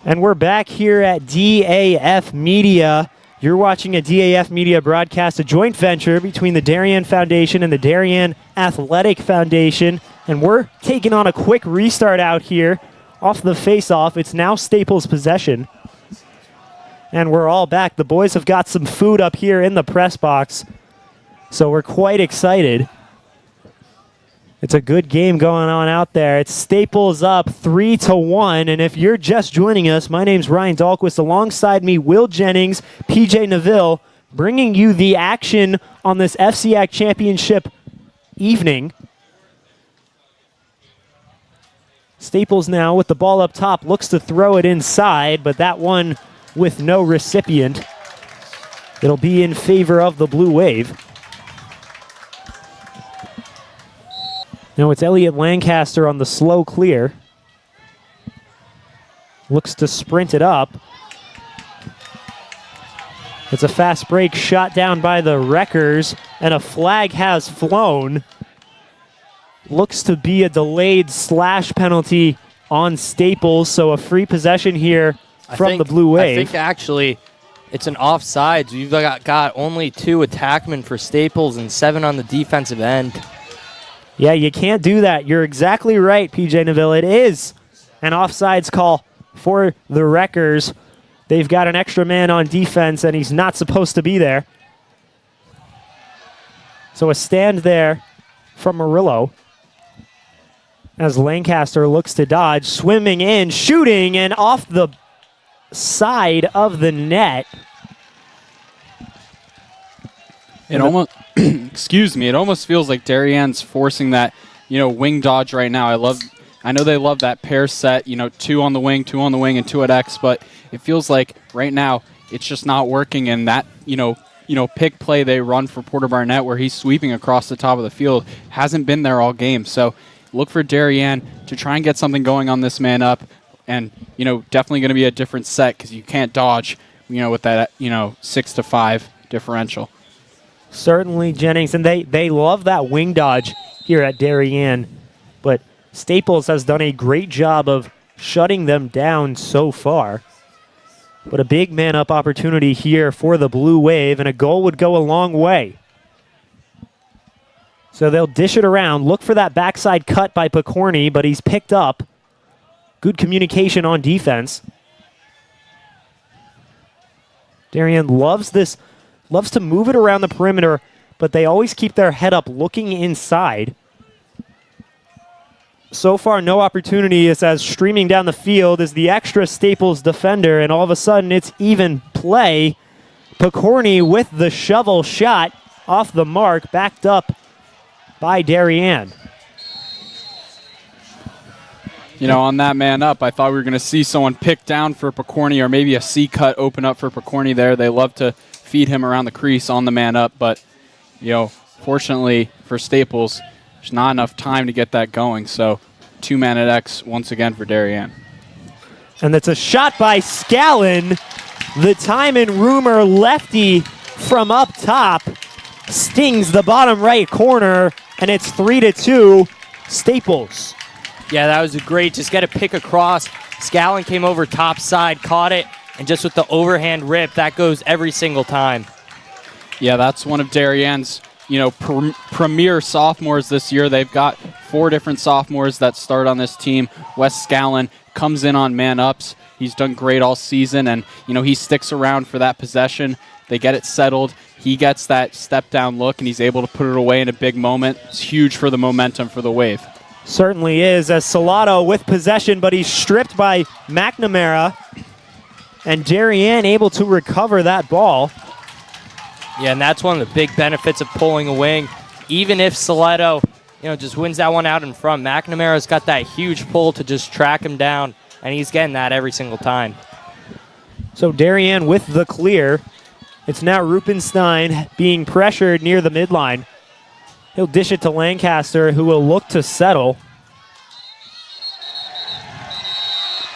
And we're back here at DAF Media. You're watching a DAF Media broadcast, a joint venture between the Darien Foundation and the Darien Athletic Foundation. And we're taking on a quick restart out here off the face-off. It's now Staples' possession. And we're all back. The boys have got some food up here in the press box, so we're quite excited. It's a good game going on out there. It's Staples up 3-1, and if you're just joining us, my name's Ryan Dahlquist. Alongside me, Will Jennings, PJ Neville, bringing you the action on this FCIAC Championship evening. Staples now with the ball up top, looks to throw it inside, but that one with no recipient. It'll be in favor of the Blue Wave. Now it's Elliot Lancaster on the slow clear. Looks to sprint it up. It's a fast break shot down by the Wreckers, and a flag has flown. Looks to be a delayed slash penalty on Staples, so a free possession here from the Blue Wave. I think actually it's an offsides. We've got only 2 attackmen for Staples and 7 on the defensive end. Yeah, you can't do that. You're exactly right, PJ Neville. It is an offsides call for the Wreckers. They've got an extra man on defense, and he's not supposed to be there. So a stand there from Murillo as Lancaster looks to dodge, swimming in, shooting, and off the side of the net. It almost, excuse me, it almost feels like Darien's forcing that, wing dodge right now. I know they love that pair set, 2 on the wing, 2 on the wing, and 2 at X, but it feels like right now it's just not working, and that, pick play they run for Porter Barnett where he's sweeping across the top of the field hasn't been there all game. So look for Darien to try and get something going on this man up, and, definitely going to be a different set because you can't dodge, with that, 6-5 differential. Certainly, Jennings, and they love that wing dodge here at Darien, but Staples has done a great job of shutting them down so far. But a big man-up opportunity here for the Blue Wave, and a goal would go a long way. So they'll dish it around, look for that backside cut by Picorni, but he's picked up. Good communication on defense. Darien loves to move it around the perimeter, but they always keep their head up looking inside. So far, no opportunity as streaming down the field is the extra Staples defender, and all of a sudden it's even play. Picorni with the shovel shot off the mark, backed up by Darien. On that man up, I thought we were going to see someone pick down for Picorni, or maybe a C cut open up for Picorni there. They love to feed him around the crease on the man up, but fortunately for Staples, there's not enough time to get that going. So 2-man at X once again for Darien. And that's a shot by Scallon. The time and rumor lefty from up top stings the bottom right corner, and it's 3-2 Staples. Yeah, that was a great, just get a pick across. Scallon came over top side, caught it, and just with the overhand rip, that goes every single time. Yeah, that's one of Darien's, premier sophomores this year. They've got 4 different sophomores that start on this team. Wes Scallon comes in on man-ups. He's done great all season, and, he sticks around for that possession. They get it settled. He gets that step-down look, and he's able to put it away in a big moment. It's huge for the momentum for the Wave. Certainly is, as Salato with possession, but he's stripped by McNamara. And Darien able to recover that ball. Yeah, and that's one of the big benefits of pulling a wing. Even if Salato, just wins that one out in front, McNamara's got that huge pull to just track him down, and he's getting that every single time. So Darien with the clear. It's now Rupenstein being pressured near the midline. He'll dish it to Lancaster, who will look to settle.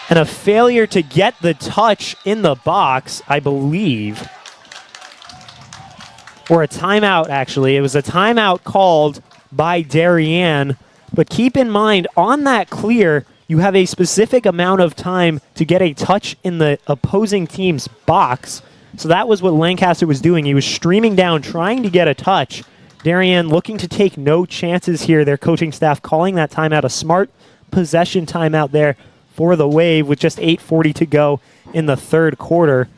And a failure to get the touch in the box, I believe. Or a timeout, actually. It was a timeout called by Darien. But keep in mind, on that clear, you have a specific amount of time to get a touch in the opposing team's box. So that was what Lancaster was doing. He was streaming down, trying to get a touch. Darien looking to take no chances here. Their coaching staff calling that timeout a smart possession timeout there for the Wave with just 8:40 to go in the third quarter.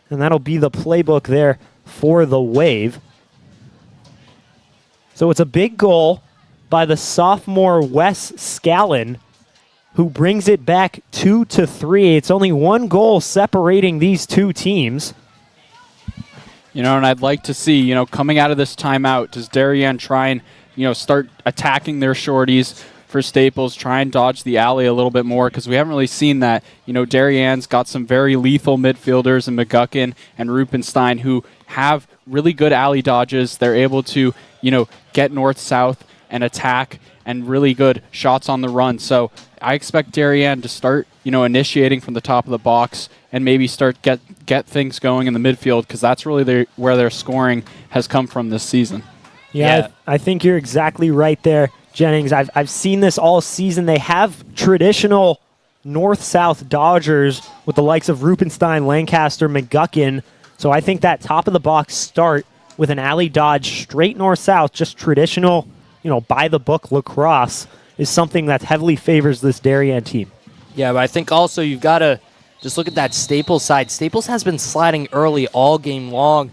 And that'll be the playbook there for the Wave. So it's a big goal by the sophomore Wes Scallon, who brings it back 2-3. It's only one goal separating these two teams. And I'd like to see, coming out of this timeout, does Darien try and, start attacking their shorties for Staples, try and dodge the alley a little bit more, because we haven't really seen that. Darien's got some very lethal midfielders in McGuckin and Rupenstein who have really good alley dodges. They're able to, get north-south and attack, and really good shots on the run. So I expect Darien to start, initiating from the top of the box and maybe start get things going in the midfield, because that's really where their scoring has come from this season. Yeah. I think you're exactly right there, Jennings. I've seen this all season. They have traditional north-south dodgers with the likes of Rupenstein, Lancaster, McGuckin. So I think that top of the box start with an alley dodge straight north-south, just traditional, by-the-book lacrosse, is something that heavily favors this Darien team. Yeah, but I think also you've got to just look at that Staples side. Staples has been sliding early all game long.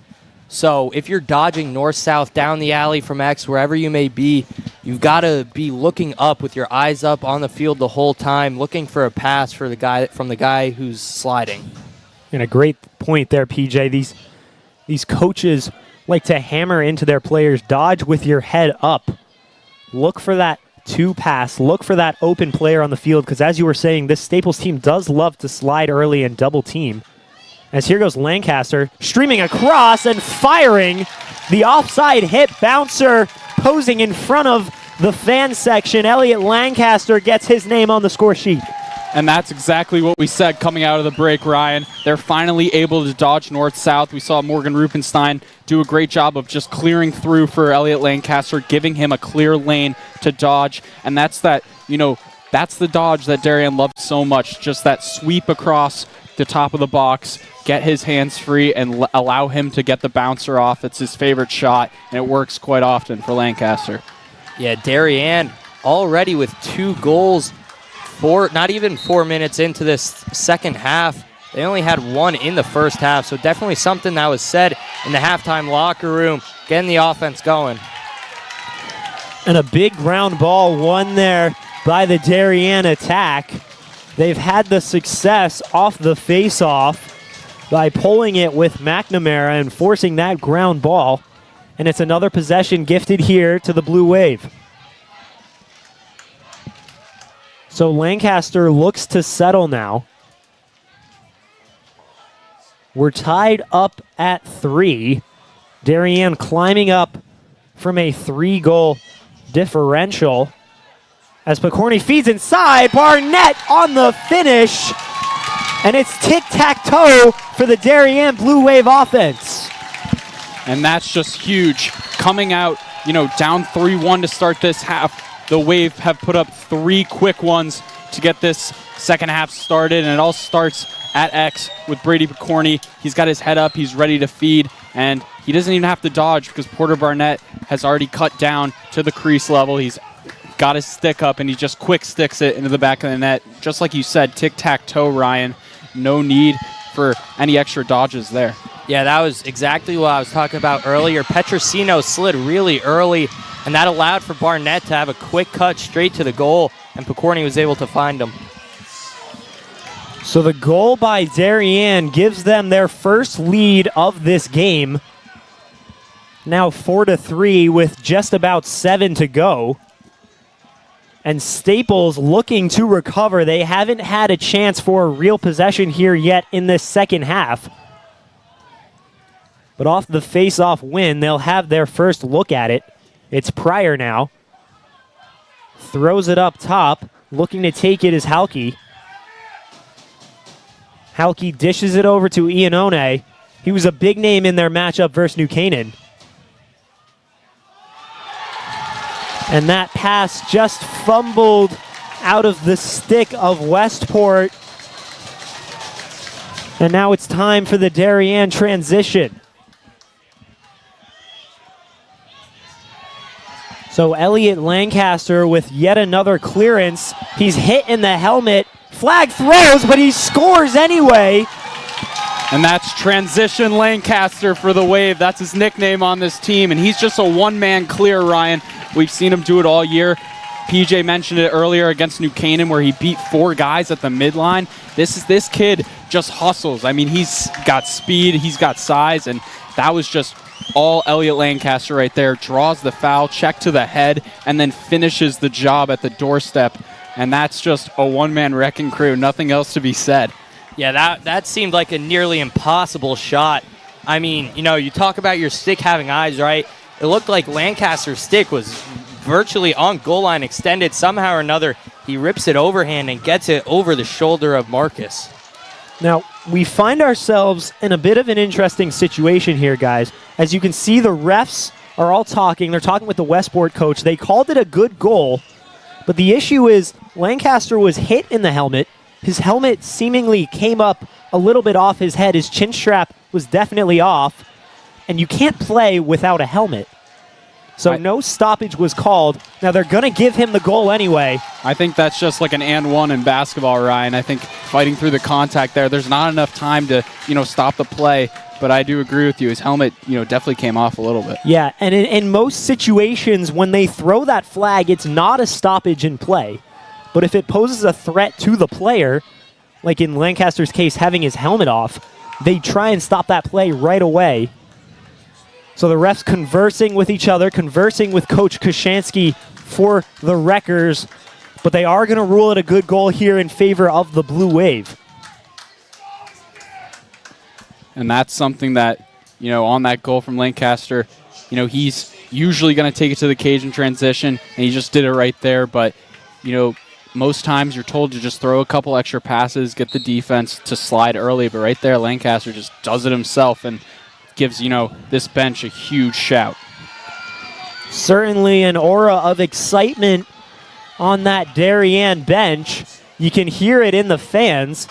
So if you're dodging north-south down the alley from X, wherever you may be, you've got to be looking up with your eyes up on the field the whole time, looking for a pass for the guy who's sliding. And a great point there, PJ. These coaches like to hammer into their players. Dodge with your head up. Look for that two pass. Look for that open player on the field, because as you were saying, this Staples team does love to slide early and double team. As here goes Lancaster, streaming across and firing. The offside hit bouncer posing in front of the fan section. Elliot Lancaster gets his name on the score sheet. And that's exactly what we said coming out of the break, Ryan. They're finally able to dodge north-south. We saw Morgan Rupenstein do a great job of just clearing through for Elliot Lancaster, giving him a clear lane to dodge. And that's that, that's the dodge that Darien loved so much, just that sweep across the top of the box, get his hands free, and allow him to get the bouncer off. It's his favorite shot, and it works quite often for Lancaster. Yeah, Darien already with 2 goals. Not even 4 minutes into this second half. They only had 1 in the first half, so definitely something that was said in the halftime locker room, getting the offense going. And a big ground ball won there by the Darien attack. They've had the success off the face-off by pulling it with McNamara and forcing that ground ball. And it's another possession gifted here to the Blue Wave. So Lancaster looks to settle now. We're tied up at 3. Darien climbing up from a 3-goal differential. As Picorni feeds inside, Barnett on the finish. And it's tic-tac-toe for the Darien Blue Wave offense. And that's just huge. Coming out, down 3-1 to start this half. The Wave have put up 3 quick ones to get this second half started, and it all starts at X with Brady Picorni. He's got his head up, he's ready to feed, and he doesn't even have to dodge because Porter Barnett has already cut down to the crease level. He's got his stick up, and he just quick sticks it into the back of the net. Just like you said, tic-tac-toe, Ryan. No need for any extra dodges there. Yeah, that was exactly what I was talking about earlier. Petrosino slid really early, and that allowed for Barnett to have a quick cut straight to the goal, and Picorni was able to find him. So the goal by Darien gives them their first lead of this game. Now 4-3 with just about 7 to go. And Staples looking to recover. They haven't had a chance for a real possession here yet in this second half. But off the face-off win, they'll have their first look at it. It's Pryor now. Throws it up top. Looking to take it is Halke. Halke dishes it over to Iannone. He was a big name in their matchup versus New Canaan. And that pass just fumbled out of the stick of Westport. And now it's time for the Darien transition. So Elliot Lancaster with yet another clearance. He's hit in the helmet. Flag throws, but he scores anyway. And that's Transition Lancaster for the Wave. That's his nickname on this team, and he's just a one-man clear, Ryan. We've seen him do it all year. PJ mentioned it earlier against New Canaan where he beat 4 guys at the midline. This kid just hustles. I mean, he's got speed, he's got size, and that was just all Elliot Lancaster right there. Draws the foul, check to the head, and then finishes the job at the doorstep. And that's just a one-man wrecking crew. Nothing else to be said. Yeah, that seemed like a nearly impossible shot. I mean, you know, you talk about your stick having eyes, right? It looked like Lancaster's stick was virtually on goal line extended. Somehow or another, he rips it overhand and gets it over the shoulder of Marcus. Now, we find ourselves in a bit of an interesting situation here, guys. As you can see, the refs are all talking. They're talking with the Westport coach. They called it a good goal, but the issue is Lancaster was hit in the helmet. His helmet seemingly came up a little bit off his head. His chin strap was definitely off, and you can't play without a helmet. So no stoppage was called. Now they're going to give him the goal anyway. I think that's just like an and one in basketball, Ryan. I think fighting through the contact there's not enough time to, stop the play. But I do agree with you. His helmet, definitely came off a little bit. Yeah, and in most situations, when they throw that flag, it's not a stoppage in play. But if it poses a threat to the player, like in Lancaster's case, having his helmet off, they try and stop that play right away. So the refs conversing with each other, conversing with Coach Kashansky for the Wreckers, but they are going to rule it a good goal here in favor of the Blue Wave. And that's something that, on that goal from Lancaster, he's usually going to take it to the cage in transition, and he just did it right there. But, most times you're told to just throw a couple extra passes, get the defense to slide early. But right there, Lancaster just does it himself and gives, this bench a huge shout. Certainly an aura of excitement on that Darien bench. You can hear it in the fans.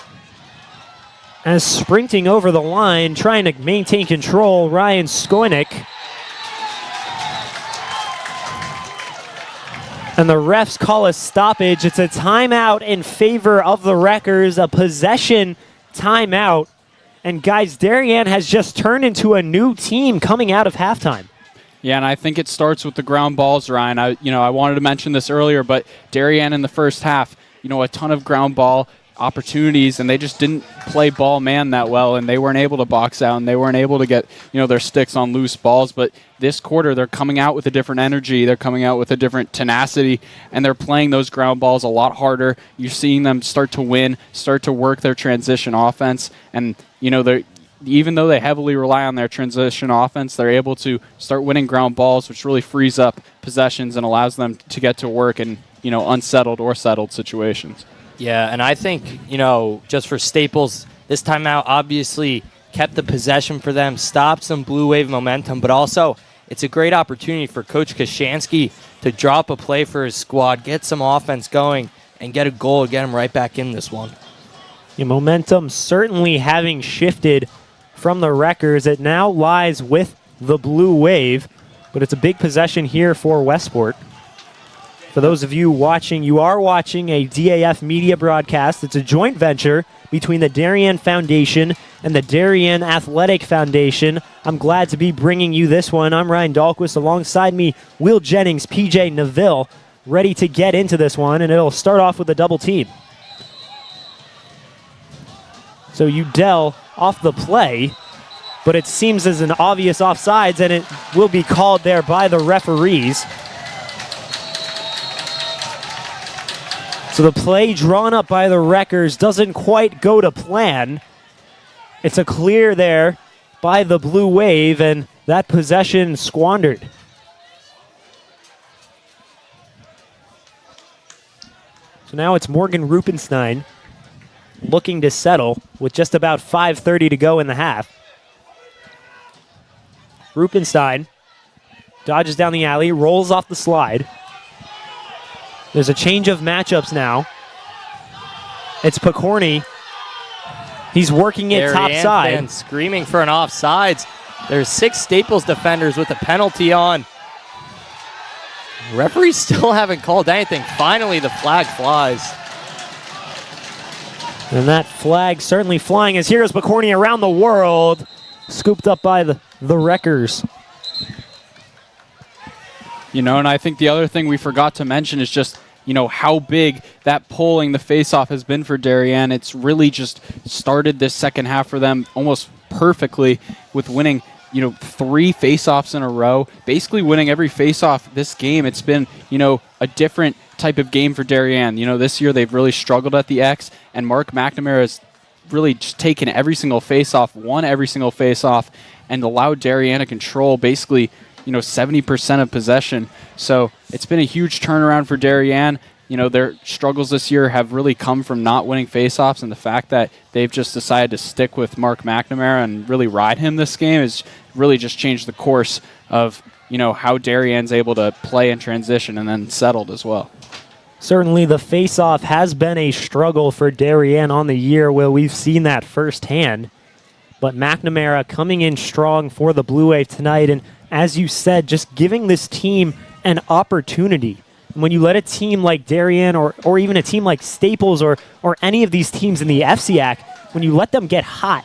As sprinting over the line, trying to maintain control, Ryan Skoynick. And the refs call a stoppage. It's a timeout in favor of the Wreckers, a possession timeout. And guys, Darien has just turned into a new team coming out of halftime. Yeah, and I think it starts with the ground balls, Ryan. I wanted to mention this earlier, but Darien in the first half, a ton of ground ball opportunities, and they just didn't play ball man that well, and they weren't able to box out, and they weren't able to get their sticks on loose balls. But this quarter, they're coming out with a different energy, they're coming out with a different tenacity, and they're playing those ground balls a lot harder. You're seeing them start to win, start to work their transition offense, and they're even though they heavily rely on their transition offense, they're able to start winning ground balls, which really frees up possessions and allows them to get to work in unsettled or settled situations. Yeah, and I think, just for Staples, this timeout obviously kept the possession for them, stopped some Blue Wave momentum, but also it's a great opportunity for Coach Kashansky to drop a play for his squad, get some offense going, and get a goal, get him right back in this one. Yeah, momentum certainly having shifted from the Wreckers. It now lies with the Blue Wave, but it's a big possession here for Westport. For those of you watching, you are watching a DAF Media broadcast. It's a joint venture between the Darien Foundation and the Darien Athletic Foundation. I'm glad to be bringing you this one. I'm Ryan Dahlquist. Alongside me, Will Jennings, PJ Neville, ready to get into this one, and it'll start off with a double team. So Udell off the play, but it seems as an obvious offsides, and it will be called there by the referees. So the play drawn up by the Wreckers doesn't quite go to plan. It's a clear there by the Blue Wave, and that possession squandered. So now it's Morgan Rupenstein looking to settle with just about 5:30 to go in the half. Rupenstein dodges down the alley, rolls off the slide. There's a change of matchups now. It's Picorni. He's working it top Darien side. fans screaming for an offsides. There's 6 Staples defenders with a penalty on. Referees still haven't called anything. Finally, the flag flies. And that flag certainly flying as here's Picorni around the world. Scooped up by the Wreckers. You know, and I think the other thing we forgot to mention is just, you know, how big that pulling the faceoff has been for Darien. It's really just started this second half for them almost perfectly with winning, you know, 3 faceoffs in a row, basically winning every faceoff this game. It's been, you know, a different type of game for Darien. You know, this year they've really struggled at the X, and Mark McNamara has really just taken every single faceoff, won every single faceoff, and allowed Darien to control basically, you know, 70% of possession. So it's been a huge turnaround for Darien. You know, their struggles this year have really come from not winning faceoffs, and the fact that they've just decided to stick with Mark McNamara and really ride him this game has really just changed the course of, you know, how Darien's able to play and transition and then settled as well. Certainly the faceoff has been a struggle for Darien on the year where we've seen that firsthand. But McNamara coming in strong for the Blue Wave tonight, and as you said, just giving this team an opportunity. When you let a team like Darien or even a team like Staples or any of these teams in the FCIAC, when you let them get hot,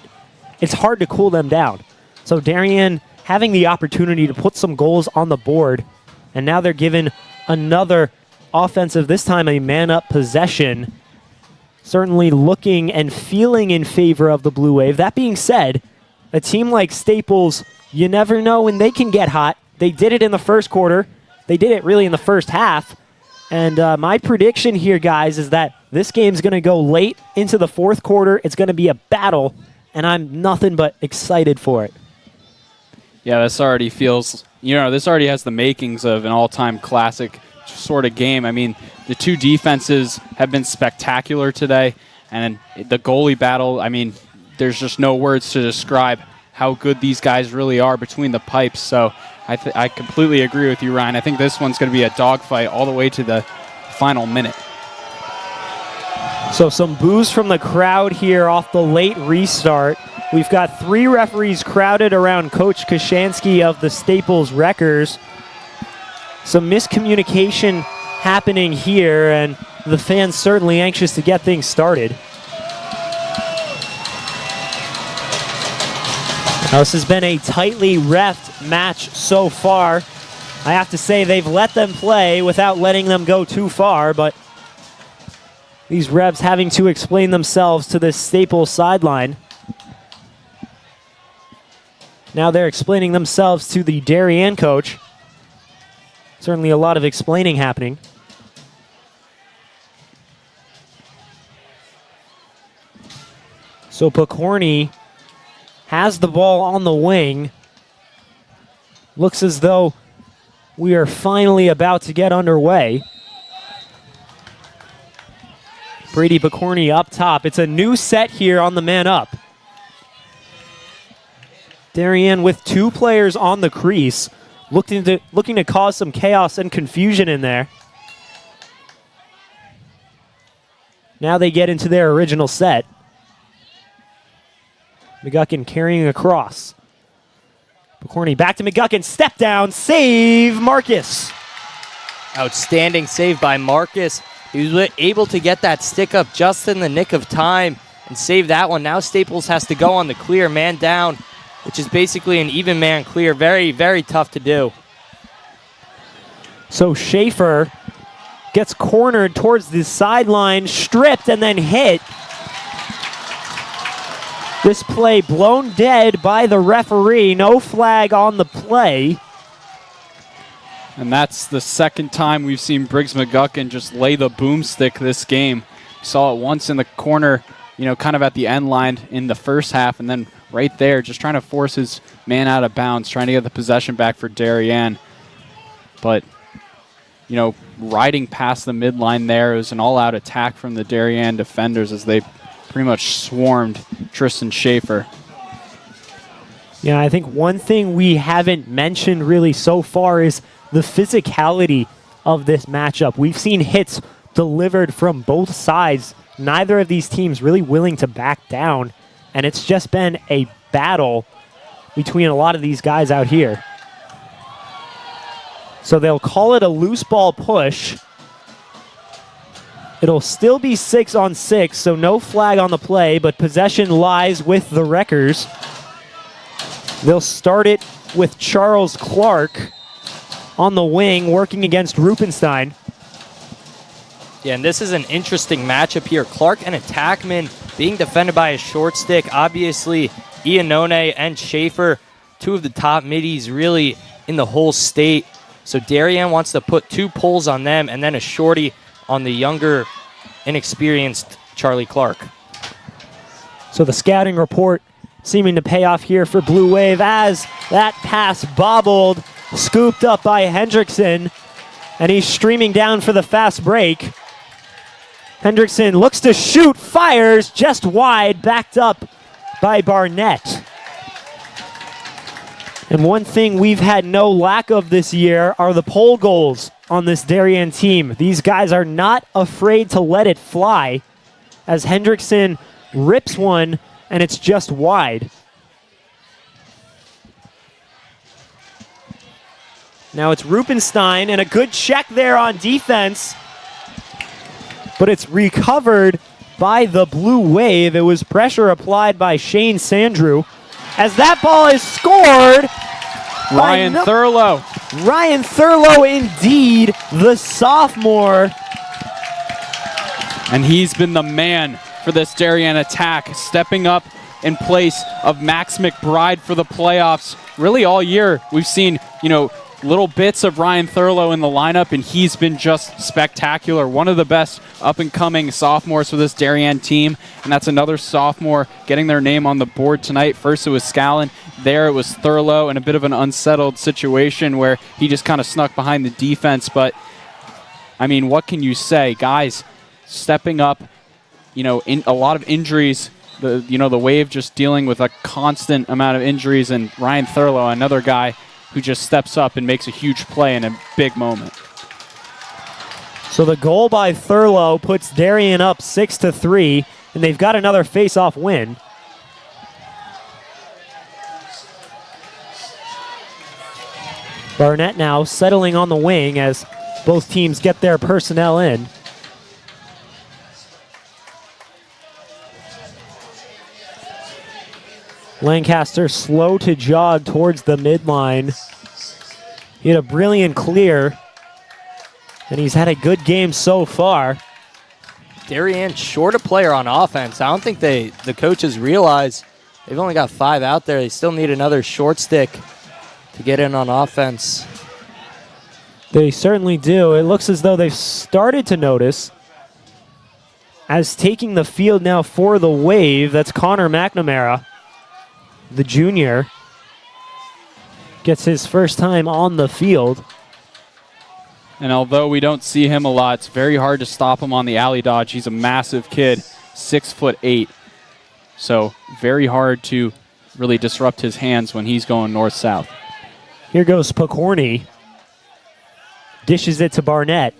it's hard to cool them down. So Darien having the opportunity to put some goals on the board, and now they're given another offensive, this time a man-up possession, certainly looking and feeling in favor of the Blue Wave. That being said, a team like Staples, you never know when they can get hot. They did it in the first quarter. They did it really in the first half. And my prediction here, guys, is that this game's going to go late into the fourth quarter. It's going to be a battle, and I'm nothing but excited for it. Yeah, this already feels, you know, this already has the makings of an all-time classic sort of game. I mean, the 2 defenses have been spectacular today, and the goalie battle, I mean, there's just no words to describe how good these guys really are between the pipes. So I completely agree with you, Ryan. I think this one's going to be a dogfight all the way to the final minute. So some boos from the crowd here off the late restart. We've got 3 referees crowded around Coach Kashansky of the Staples Wreckers. Some miscommunication happening here, and the fans certainly anxious to get things started. Now, this has been a tightly reffed match so far. I have to say they've let them play without letting them go too far, but these refs having to explain themselves to this Staples sideline. Now they're explaining themselves to the Darien coach. Certainly a lot of explaining happening. So Picorni has the ball on the wing. Looks as though we are finally about to get underway. Brady Picorni up top. It's a new set here on the man up. Darien with 2 players on the crease. Looking to cause some chaos and confusion in there. Now they get into their original set. McGuckin carrying across. Picorni back to McGuckin. Step down. Save Marcus. Outstanding save by Marcus. He was able to get that stick up just in the nick of time and save that one. Now Staples has to go on the clear, man down, which is basically an even man clear. Very, very tough to do. So Schaefer gets cornered towards the sideline, stripped and then hit. This play blown dead by the referee. No flag on the play. And that's the second time we've seen Briggs McGuckin just lay the boomstick this game. We saw it once in the corner, you know, kind of at the end line in the first half, and then right there just trying to force his man out of bounds, trying to get the possession back for Darien. But, you know, riding past the midline there, it was an all-out attack from the Darien defenders as they pretty much swarmed Tristan Schaefer. Yeah, I think one thing we haven't mentioned really so far is the physicality of this matchup. We've seen hits delivered from both sides. Neither of these teams really willing to back down, and it's just been a battle between a lot of these guys out here. So they'll call it a loose ball push. It'll still be 6-on-6, so no flag on the play, but possession lies with the Wreckers. They'll start it with Charles Clark on the wing, working against Rupenstein. Yeah, and this is an interesting matchup here. Clark and attackman being defended by a short stick. Obviously, Iannone and Schaefer, two of the top middies really in the whole state. So Darien wants to put 2 pulls on them and then a shorty on the younger, inexperienced Charlie Clark. So the scouting report seeming to pay off here for Blue Wave as that pass bobbled, scooped up by Hendrickson, and he's streaming down for the fast break. Hendrickson looks to shoot, fires just wide, backed up by Barnett. And one thing we've had no lack of this year are the pole goals on this Darien team. These guys are not afraid to let it fly as Hendrickson rips one and it's just wide. Now it's Rupenstein and a good check there on defense, but it's recovered by the Blue Wave. It was pressure applied by Shane Sandrew as that ball is scored. Ryan Thurlow. Ryan Thurlow, indeed, the sophomore. And he's been the man for this Darien attack, stepping up in place of Max McBride for the playoffs. Really all year we've seen, little bits of Ryan Thurlow in the lineup, and he's been just spectacular. One of the best up-and-coming sophomores for this Darien team, and that's another sophomore getting their name on the board tonight. First it was Scallon, there it was Thurlow, in a bit of an unsettled situation where he just kind of snuck behind the defense. But, what can you say? Guys stepping up, in a lot of injuries. The Wave just dealing with a constant amount of injuries, and Ryan Thurlow, another guy who just steps up and makes a huge play in a big moment. So the goal by Thurlow puts Darien up 6-3, and they've got another face-off win. Barnett now settling on the wing as both teams get their personnel in. Lancaster slow to jog towards the midline. He had a brilliant clear, and he's had a good game so far. Darien short a player on offense. I don't think the coaches realize they've only got 5 out there. They still need another short stick to get in on offense. They certainly do. It looks as though they've started to notice. As taking the field now for the Wave, that's Connor McNamara. The junior gets his first time on the field. And although we don't see him a lot, it's very hard to stop him on the alley dodge. He's a massive kid, 6'8". So very hard to really disrupt his hands when he's going north-south. Here goes Pokorny. Dishes it to Barnett.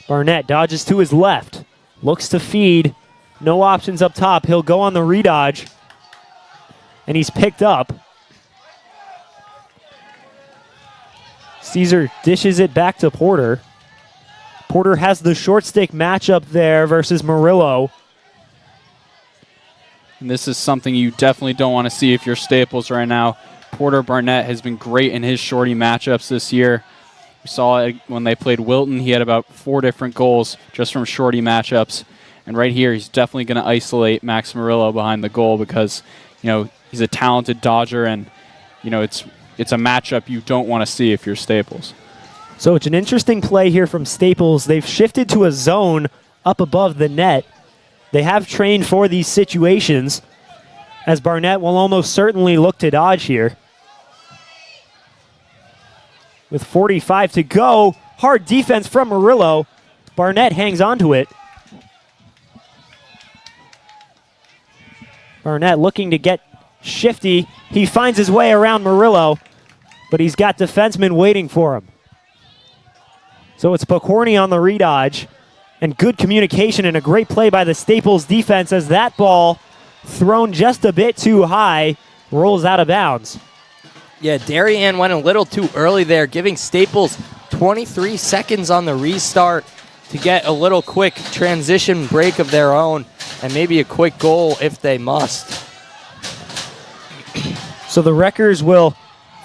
Barnett dodges to his left. Looks to feed. No options up top. He'll go on the redodge. And he's picked up. Caesar dishes it back to Porter. Porter has the short stick matchup there versus Murillo. And this is something you definitely don't want to see if you're Staples right now. Porter Barnett has been great in his shorty matchups this year. We saw it when they played Wilton. He had about 4 different goals just from shorty matchups. And right here, he's definitely going to isolate Max Murillo behind the goal because, he's a talented dodger, and it's a matchup you don't want to see if you're Staples. So it's an interesting play here from Staples. They've shifted to a zone up above the net. They have trained for these situations, as Barnett will almost certainly look to dodge here. With 45 to go, hard defense from Murillo. Barnett hangs on to it. Barnett looking to get shifty. He finds his way around Murillo, but he's got defensemen waiting for him. So it's Pokorny on the redodge, and good communication and a great play by the Staples defense as that ball, thrown just a bit too high, rolls out of bounds. Yeah, Darien went a little too early there, giving Staples 23 seconds on the restart to get a little quick transition break of their own and maybe a quick goal if they must. So the Wreckers will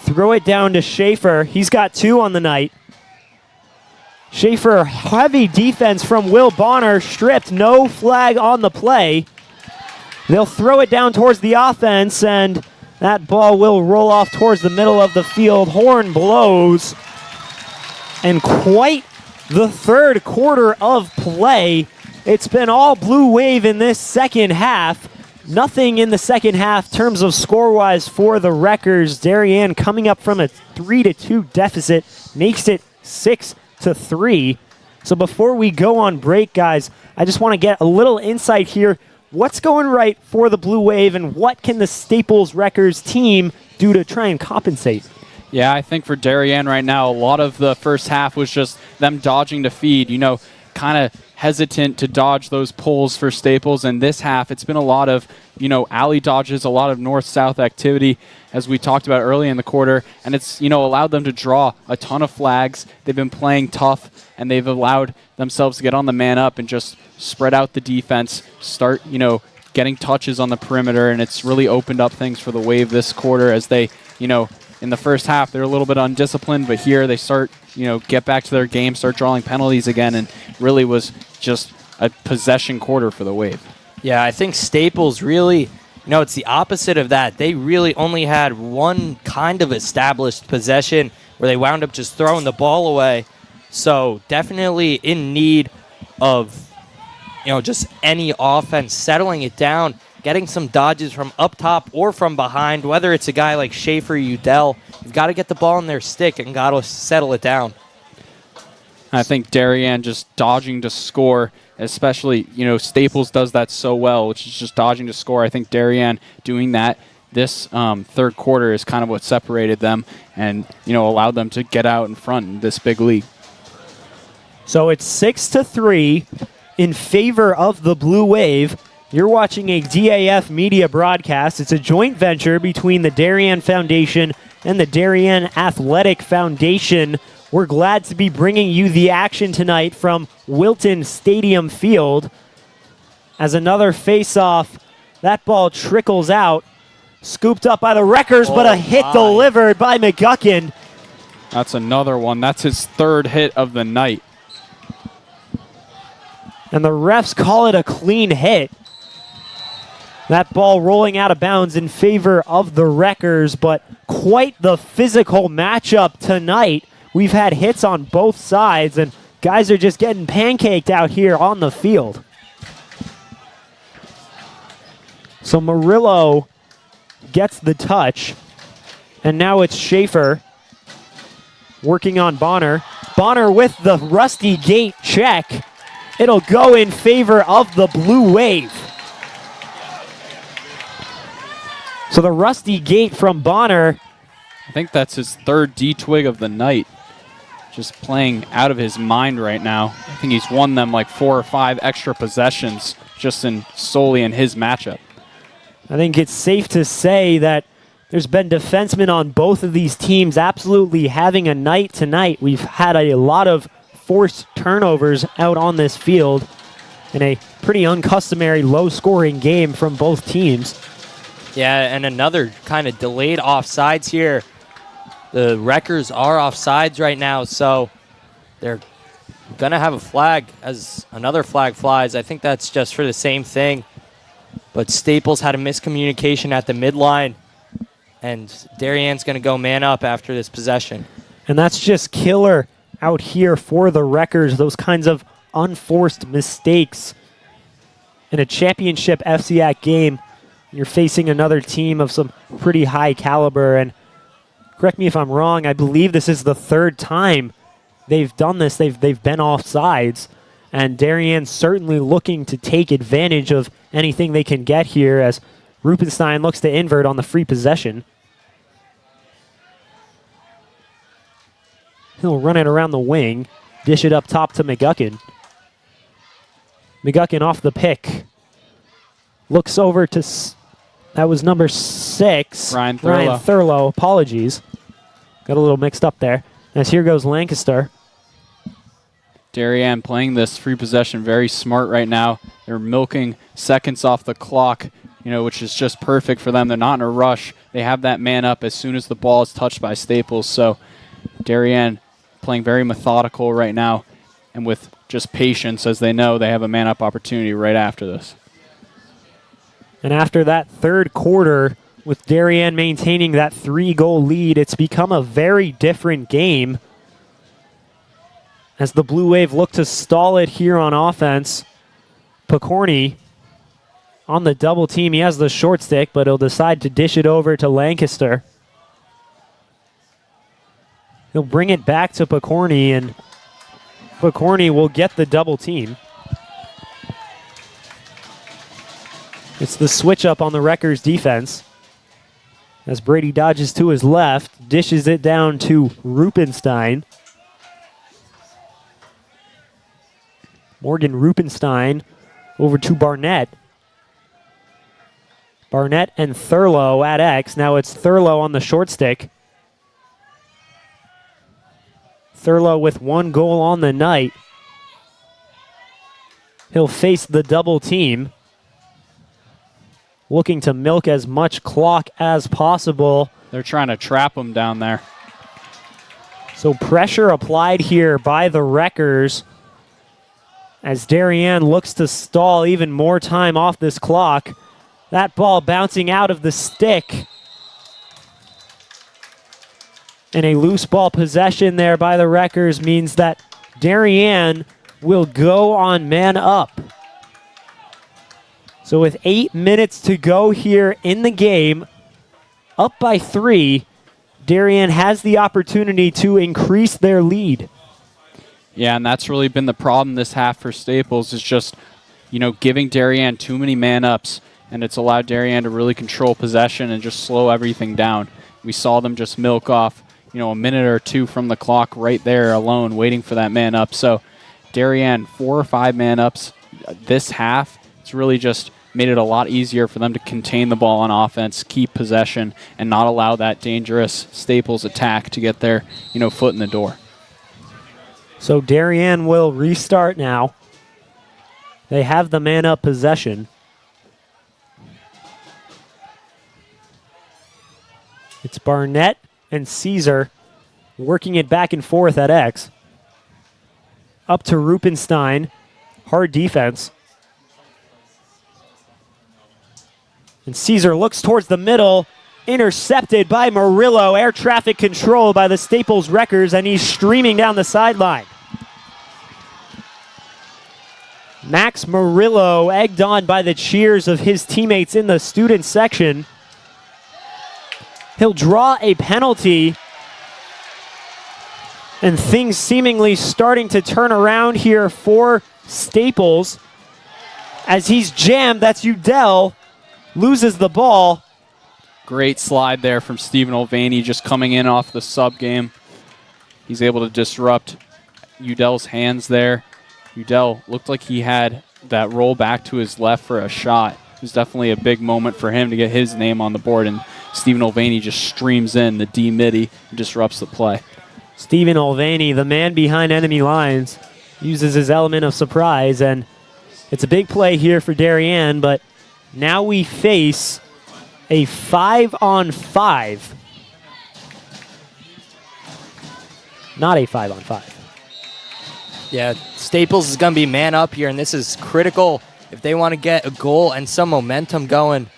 throw it down to Schaefer. He's got 2 on the night. Schaefer, heavy defense from Will Bonner, stripped, no flag on the play. They'll throw it down towards the offense, and that ball will roll off towards the middle of the field. Horn blows, and quite the third quarter of play. It's been all Blue Wave in this second half. Nothing in the second half in terms of score-wise for the Wreckers. Darien coming up from a 3-2 deficit, makes it 6-3. So before we go on break, guys, I just want to get a little insight here. What's going right for the Blue Wave, and what can the Staples Wreckers team do to try and compensate? Yeah, I think for Darien right now, a lot of the first half was just them dodging to feed, kind of hesitant to dodge those pulls for Staples. And this half, it's been a lot of, alley dodges, a lot of north-south activity, as we talked about early in the quarter. And it's, allowed them to draw a ton of flags. They've been playing tough, and they've allowed themselves to get on the man up and just spread out the defense, start, getting touches on the perimeter. And it's really opened up things for the Wave this quarter as they, in the first half, they're a little bit undisciplined, but here they start, get back to their game, start drawing penalties again, and really was just a possession quarter for the Wave. Yeah, I think Staples really, it's the opposite of that. They really only had one kind of established possession where they wound up just throwing the ball away. So definitely in need of, just any offense, settling it down, getting some dodges from up top or from behind, whether it's a guy like Schaefer, Udell. You've got to get the ball in their stick and got to settle it down. I think Darien just dodging to score, especially, Staples does that so well, which is just dodging to score. I think Darien doing that this third quarter is kind of what separated them and, allowed them to get out in front in this big league. So it's 6-3 in favor of the Blue Wave. You're watching a DAF Media broadcast. It's a joint venture between the Darien Foundation and the Darien Athletic Foundation. We're glad to be bringing you the action tonight from Wilton Stadium Field. As another face-off, that ball trickles out. Scooped up by the Wreckers, but a hit delivered by McGuckin. That's another one. That's his third hit of the night. And the refs call it a clean hit. That ball rolling out of bounds in favor of the Wreckers, but quite the physical matchup tonight. We've had hits on both sides, and guys are just getting pancaked out here on the field. So Murillo gets the touch, and now it's Schaefer working on Bonner. Bonner with the Rusty Gate check. It'll go in favor of the Blue Wave. So the Rusty Gate from Bonner. I think that's his third D-twig of the night. Just playing out of his mind right now. I think he's won them like 4 or 5 extra possessions just solely in his matchup. I think it's safe to say that there's been defensemen on both of these teams absolutely having a night tonight. We've had a lot of forced turnovers out on this field in a pretty uncustomary low-scoring game from both teams. Yeah, and another kind of delayed offsides here. The Wreckers are offsides right now, so they're going to have a flag as another flag flies. I think that's just for the same thing. But Staples had a miscommunication at the midline, and Darien's going to go man up after this possession. And that's just killer out here for the Wreckers, those kinds of unforced mistakes in a championship FCIAC game. You're facing another team of some pretty high caliber, and correct me if I'm wrong, I believe this is the third time they've done this. They've been offsides, and Darien certainly looking to take advantage of anything they can get here as Rupenstein looks to invert on the free possession. He'll run it around the wing. Dish it up top to McGuckin. McGuckin off the pick. Looks over to, that was number 6. Ryan Thurlow. Apologies. Got a little mixed up there. As here goes Lancaster. Darien playing this free possession very smart right now. They're milking seconds off the clock, which is just perfect for them. They're not in a rush. They have that man up as soon as the ball is touched by Staples. So Darien playing very methodical right now and with just patience, as they know they have a man up opportunity right after this. And after that third quarter, with Darien maintaining that 3-goal lead, it's become a very different game as the Blue Wave look to stall it here on offense. Picorni on the double team. He has the short stick, but he'll decide to dish it over to Lancaster. He'll bring it back to Picorni, and Picorni will get the double team. It's the switch up on the Wreckers defense. As Brady dodges to his left, dishes it down to Rupenstein. Morgan Rupenstein over to Barnett. Barnett and Thurlow at X. Now it's Thurlow on the short stick. Thurlow with 1 goal on the night. He'll face the double team, looking to milk as much clock as possible. They're trying to trap him down there. So pressure applied here by the Wreckers as Darien looks to stall even more time off this clock. That ball bouncing out of the stick. And a loose ball possession there by the Wreckers means that Darien will go on man up. So with 8 minutes to go here in the game, up by 3, Darien has the opportunity to increase their lead. Yeah, and that's really been the problem this half for Staples, is just, giving Darien too many man-ups, and it's allowed Darien to really control possession and just slow everything down. We saw them just milk off, a minute or 2 from the clock right there alone, waiting for that man-up. So Darien, 4 or 5 man-ups this half. It's really just made it a lot easier for them to contain the ball on offense, keep possession, and not allow that dangerous Staples attack to get their, foot in the door. So Darien will restart now. They have the man-up possession. It's Barnett and Caesar working it back and forth at X. Up to Rupenstein. Hard defense. And Caesar looks towards the middle. Intercepted by Murillo. Air traffic control by the Staples Wreckers, and he's streaming down the sideline. Max Murillo, egged on by the cheers of his teammates in the student section. He'll draw a penalty, and things seemingly starting to turn around here for Staples. As he's jammed, that's Udell, loses the ball. Great slide there from Stephen Olvaney, just coming in off the sub game. He's able to disrupt Udell's hands there. Udell looked like he had that roll back to his left for a shot. It was definitely a big moment for him to get his name on the board, and Stephen Olvaney just streams in the D-midi and disrupts the play. Stephen Olvaney, the man behind enemy lines, uses his element of surprise, and it's a big play here for Darien, but now we face a 5-on-5. Not a 5-on-5. Yeah, Staples is going to be man up here, and this is critical if they want to get a goal and some momentum going.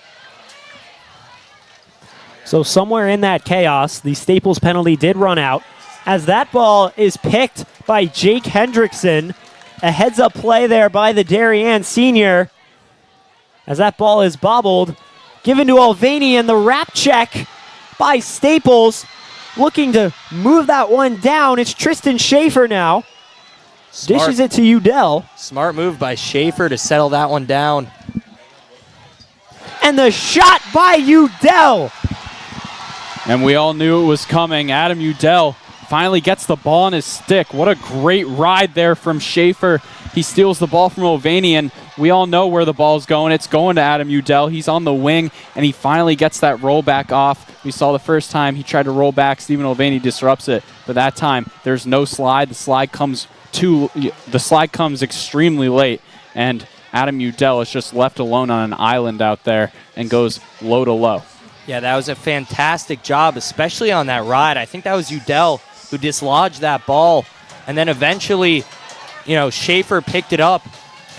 So somewhere in that chaos, the Staples penalty did run out, as that ball is picked by Jake Hendrickson. A heads-up play there by the Darien senior, as that ball is bobbled. Given to Olvaney, and the wrap check by Staples. Looking to move that one down. It's Tristan Schaefer now. Dishes it to Udell. Smart move by Schaefer to settle that one down. And the shot by Udell. And we all knew it was coming. Adam Udell finally gets the ball on his stick. What a great ride there from Schaefer. He steals the ball from Mulvaney, and we all know where the ball's going. It's going to Adam Udell. He's on the wing, and he finally gets that rollback off. We saw the first time he tried to roll back. Stephen Mulvaney disrupts it, but that time there's no slide. The slide comes extremely late, and Adam Udell is just left alone on an island out there and goes low to low. Yeah, that was a fantastic job, especially on that ride. I think that was Udell who dislodged that ball, and then eventually, Schaefer picked it up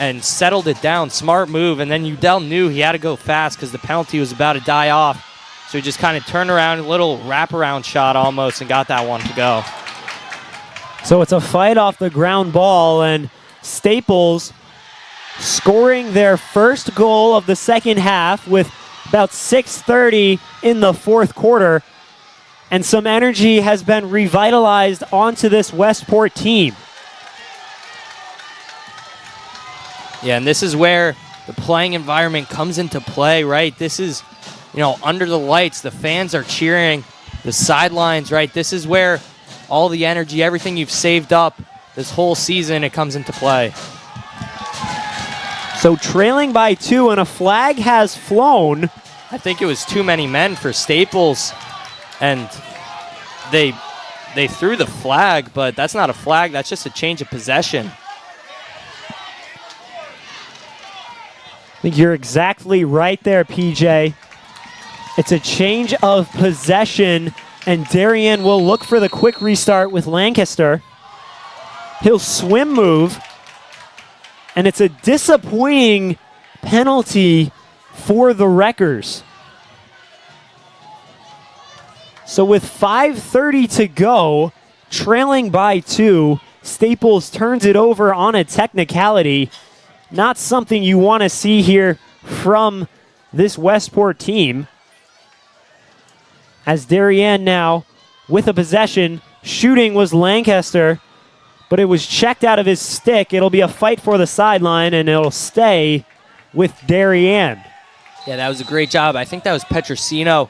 and settled it down. Smart move, and then Udell knew he had to go fast because the penalty was about to die off. So he just kind of turned around, a little wraparound shot almost, and got that one to go. So it's a fight off the ground ball, and Staples scoring their first goal of the second half with about 6:30 in the fourth quarter. And some energy has been revitalized onto this Westport team. Yeah, and this is where the playing environment comes into play, right? This is, under the lights, the fans are cheering, the sidelines, right? This is where all the energy, everything you've saved up this whole season, it comes into play. So trailing by 2, and a flag has flown. I think it was too many men for Staples, and they threw the flag, but that's not a flag, that's just a change of possession. I think you're exactly right there, PJ. It's a change of possession, and Darien will look for the quick restart with Lancaster. He'll swim move, and it's a disappointing penalty for the Wreckers. So with 5:30 to go, trailing by 2, Staples turns it over on a technicality. Not something you want to see here from this Westport team. As Darien now with a possession, shooting was Lancaster, but it was checked out of his stick. It'll be a fight for the sideline, and it'll stay with Darien. Yeah, that was a great job. I think that was Petrosino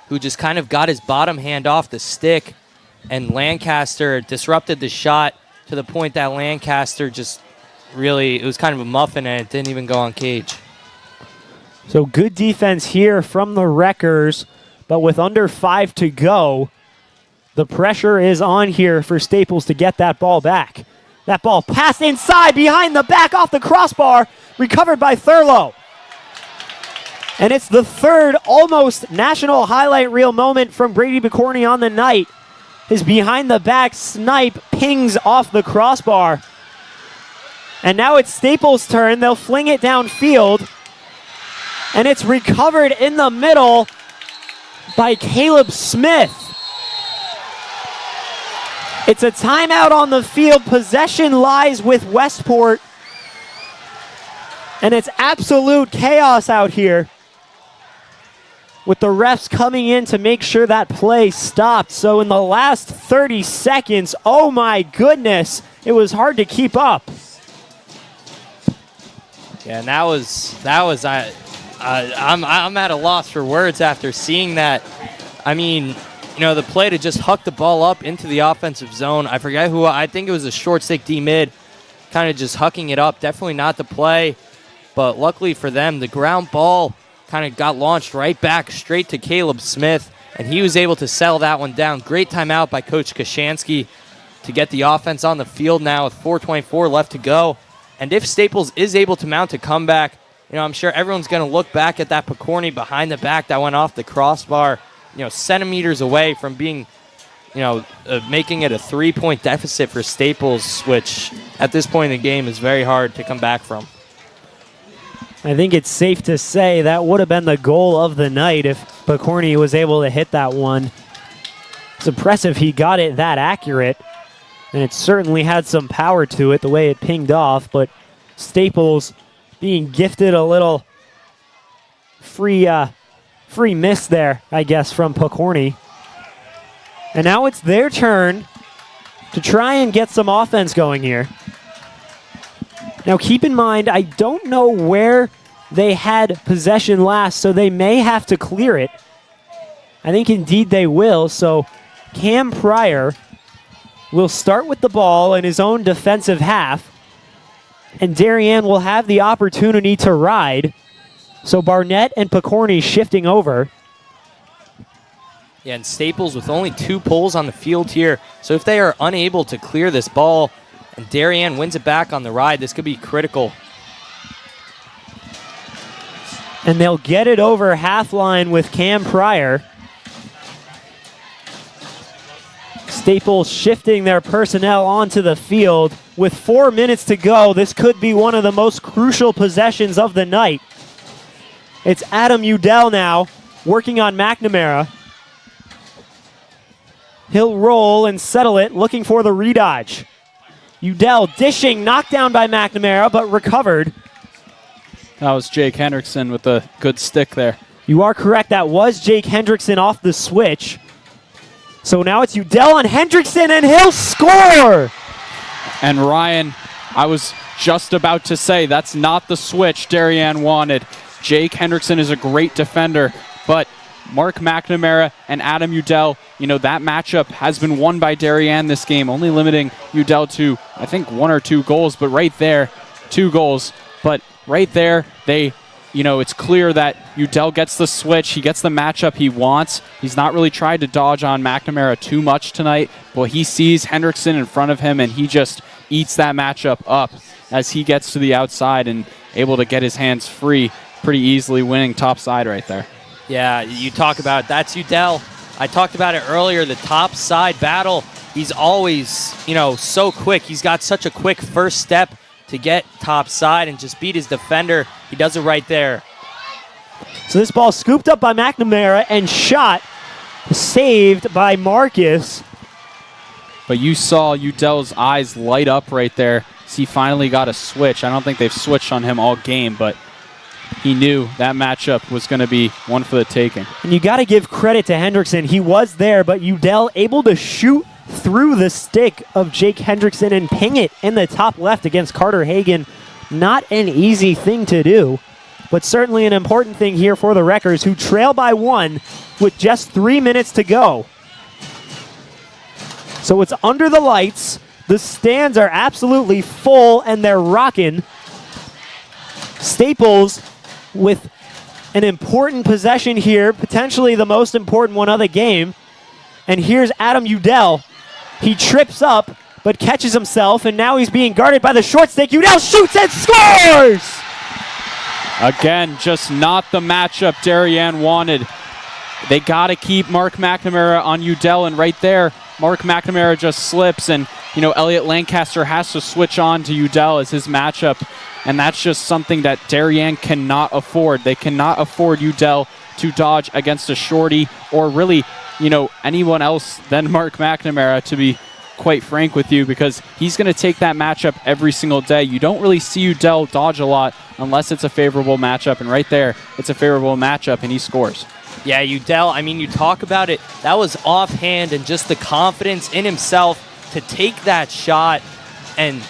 who just kind of got his bottom hand off the stick, and Lancaster disrupted the shot to the point that Lancaster just really, it was kind of a muffin, and it didn't even go on cage. So good defense here from the Wreckers, but with under 5 to go, the pressure is on here for Staples to get that ball back. That ball passed inside, behind the back, off the crossbar, recovered by Thurlow. And it's the third almost national highlight reel moment from Brady Picorni on the night. His behind the back snipe pings off the crossbar. And now it's Staples' turn. They'll fling it downfield. And it's recovered in the middle by Caleb Smith. It's a timeout on the field. Possession lies with Westport. And it's absolute chaos out here, with the refs coming in to make sure that play stopped. So in the last 30 seconds, oh my goodness, it was hard to keep up. Yeah, and I'm at a loss for words after seeing that. I mean, the play to just huck the ball up into the offensive zone. I forget who, I think it was a short stick D-mid, kind of just hucking it up. Definitely not the play, but luckily for them, the ground ball kind of got launched right back straight to Caleb Smith, and he was able to settle that one down. Great timeout by Coach Kashansky to get the offense on the field now with 4:24 left to go. And if Staples is able to mount a comeback, I'm sure everyone's going to look back at that Picorni behind the back that went off the crossbar, centimeters away from being, making it a 3-point deficit for Staples, which at this point in the game is very hard to come back from. I think it's safe to say that would have been the goal of the night if Picorni was able to hit that one. It's impressive he got it that accurate, and it certainly had some power to it the way it pinged off, but Staples being gifted a little free miss there, I guess, from Picorni. And now it's their turn to try and get some offense going here. Now keep in mind, I don't know where they had possession last, so they may have to clear it. I think indeed they will, so Cam Pryor will start with the ball in his own defensive half, and Darien will have the opportunity to ride. So Barnett and Picorni shifting over. Yeah, and Staples with only 2 pulls on the field here. So if they are unable to clear this ball and Darien wins it back on the ride, this could be critical. And they'll get it over half line with Cam Pryor. Staples shifting their personnel onto the field. With 4 minutes to go, this could be one of the most crucial possessions of the night. It's Adam Udell now working on McNamara. He'll roll and settle it, looking for the redodge. Udell dishing, knocked down by McNamara, but recovered. That was Jake Hendrickson with a good stick there. You are correct. That was Jake Hendrickson off the switch. So now it's Udell on Hendrickson, and he'll score! And Ryan, I was just about to say, that's not the switch Darien wanted. Jake Hendrickson is a great defender, but Mark McNamara and Adam Udell, you know, that matchup has been won by Darien this game, only limiting Udell to, I think, 1 or 2 goals, but right there, 2 goals. But right there, it's clear that Udell gets the switch. He gets the matchup he wants. He's not really tried to dodge on McNamara too much tonight, but he sees Hendrickson in front of him, and he just eats that matchup up as he gets to the outside and able to get his hands free pretty easily, winning top side right there. Yeah, you talk about it. That's Udell. I talked about it earlier, the top side battle. He's always, so quick. He's got such a quick first step to get top side and just beat his defender. He does it right there. So this ball scooped up by McNamara and shot, saved by Marcus. But you saw Udell's eyes light up right there as he finally got a switch. I don't think they've switched on him all game, but he knew that matchup was going to be one for the taking. And you got to give credit to Hendrickson. He was there, but Udell able to shoot through the stick of Jake Hendrickson and ping it in the top left against Carter Hagan. Not an easy thing to do, but certainly an important thing here for the Wreckers, who trail by 1 with just 3 minutes to go. So it's under the lights. The stands are absolutely full, and they're rocking. Staples with an important possession here, potentially the most important one of the game. And here's Adam Udell. He trips up, but catches himself, and now he's being guarded by the short stick. Udell shoots and scores! Again, just not the matchup Darien wanted. They got to keep Mark McNamara on Udell, and right there, Mark McNamara just slips, and Elliot Lancaster has to switch on to Udell as his matchup, and that's just something that Darien cannot afford. They cannot afford Udell to dodge against a shorty, or really, anyone else than Mark McNamara, to be quite frank with you, because he's going to take that matchup every single day. You don't really see Udell dodge a lot unless it's a favorable matchup, and right there, it's a favorable matchup, and he scores. Yeah, Udell, you talk about it. That was offhand, and just the confidence in himself to take that shot and,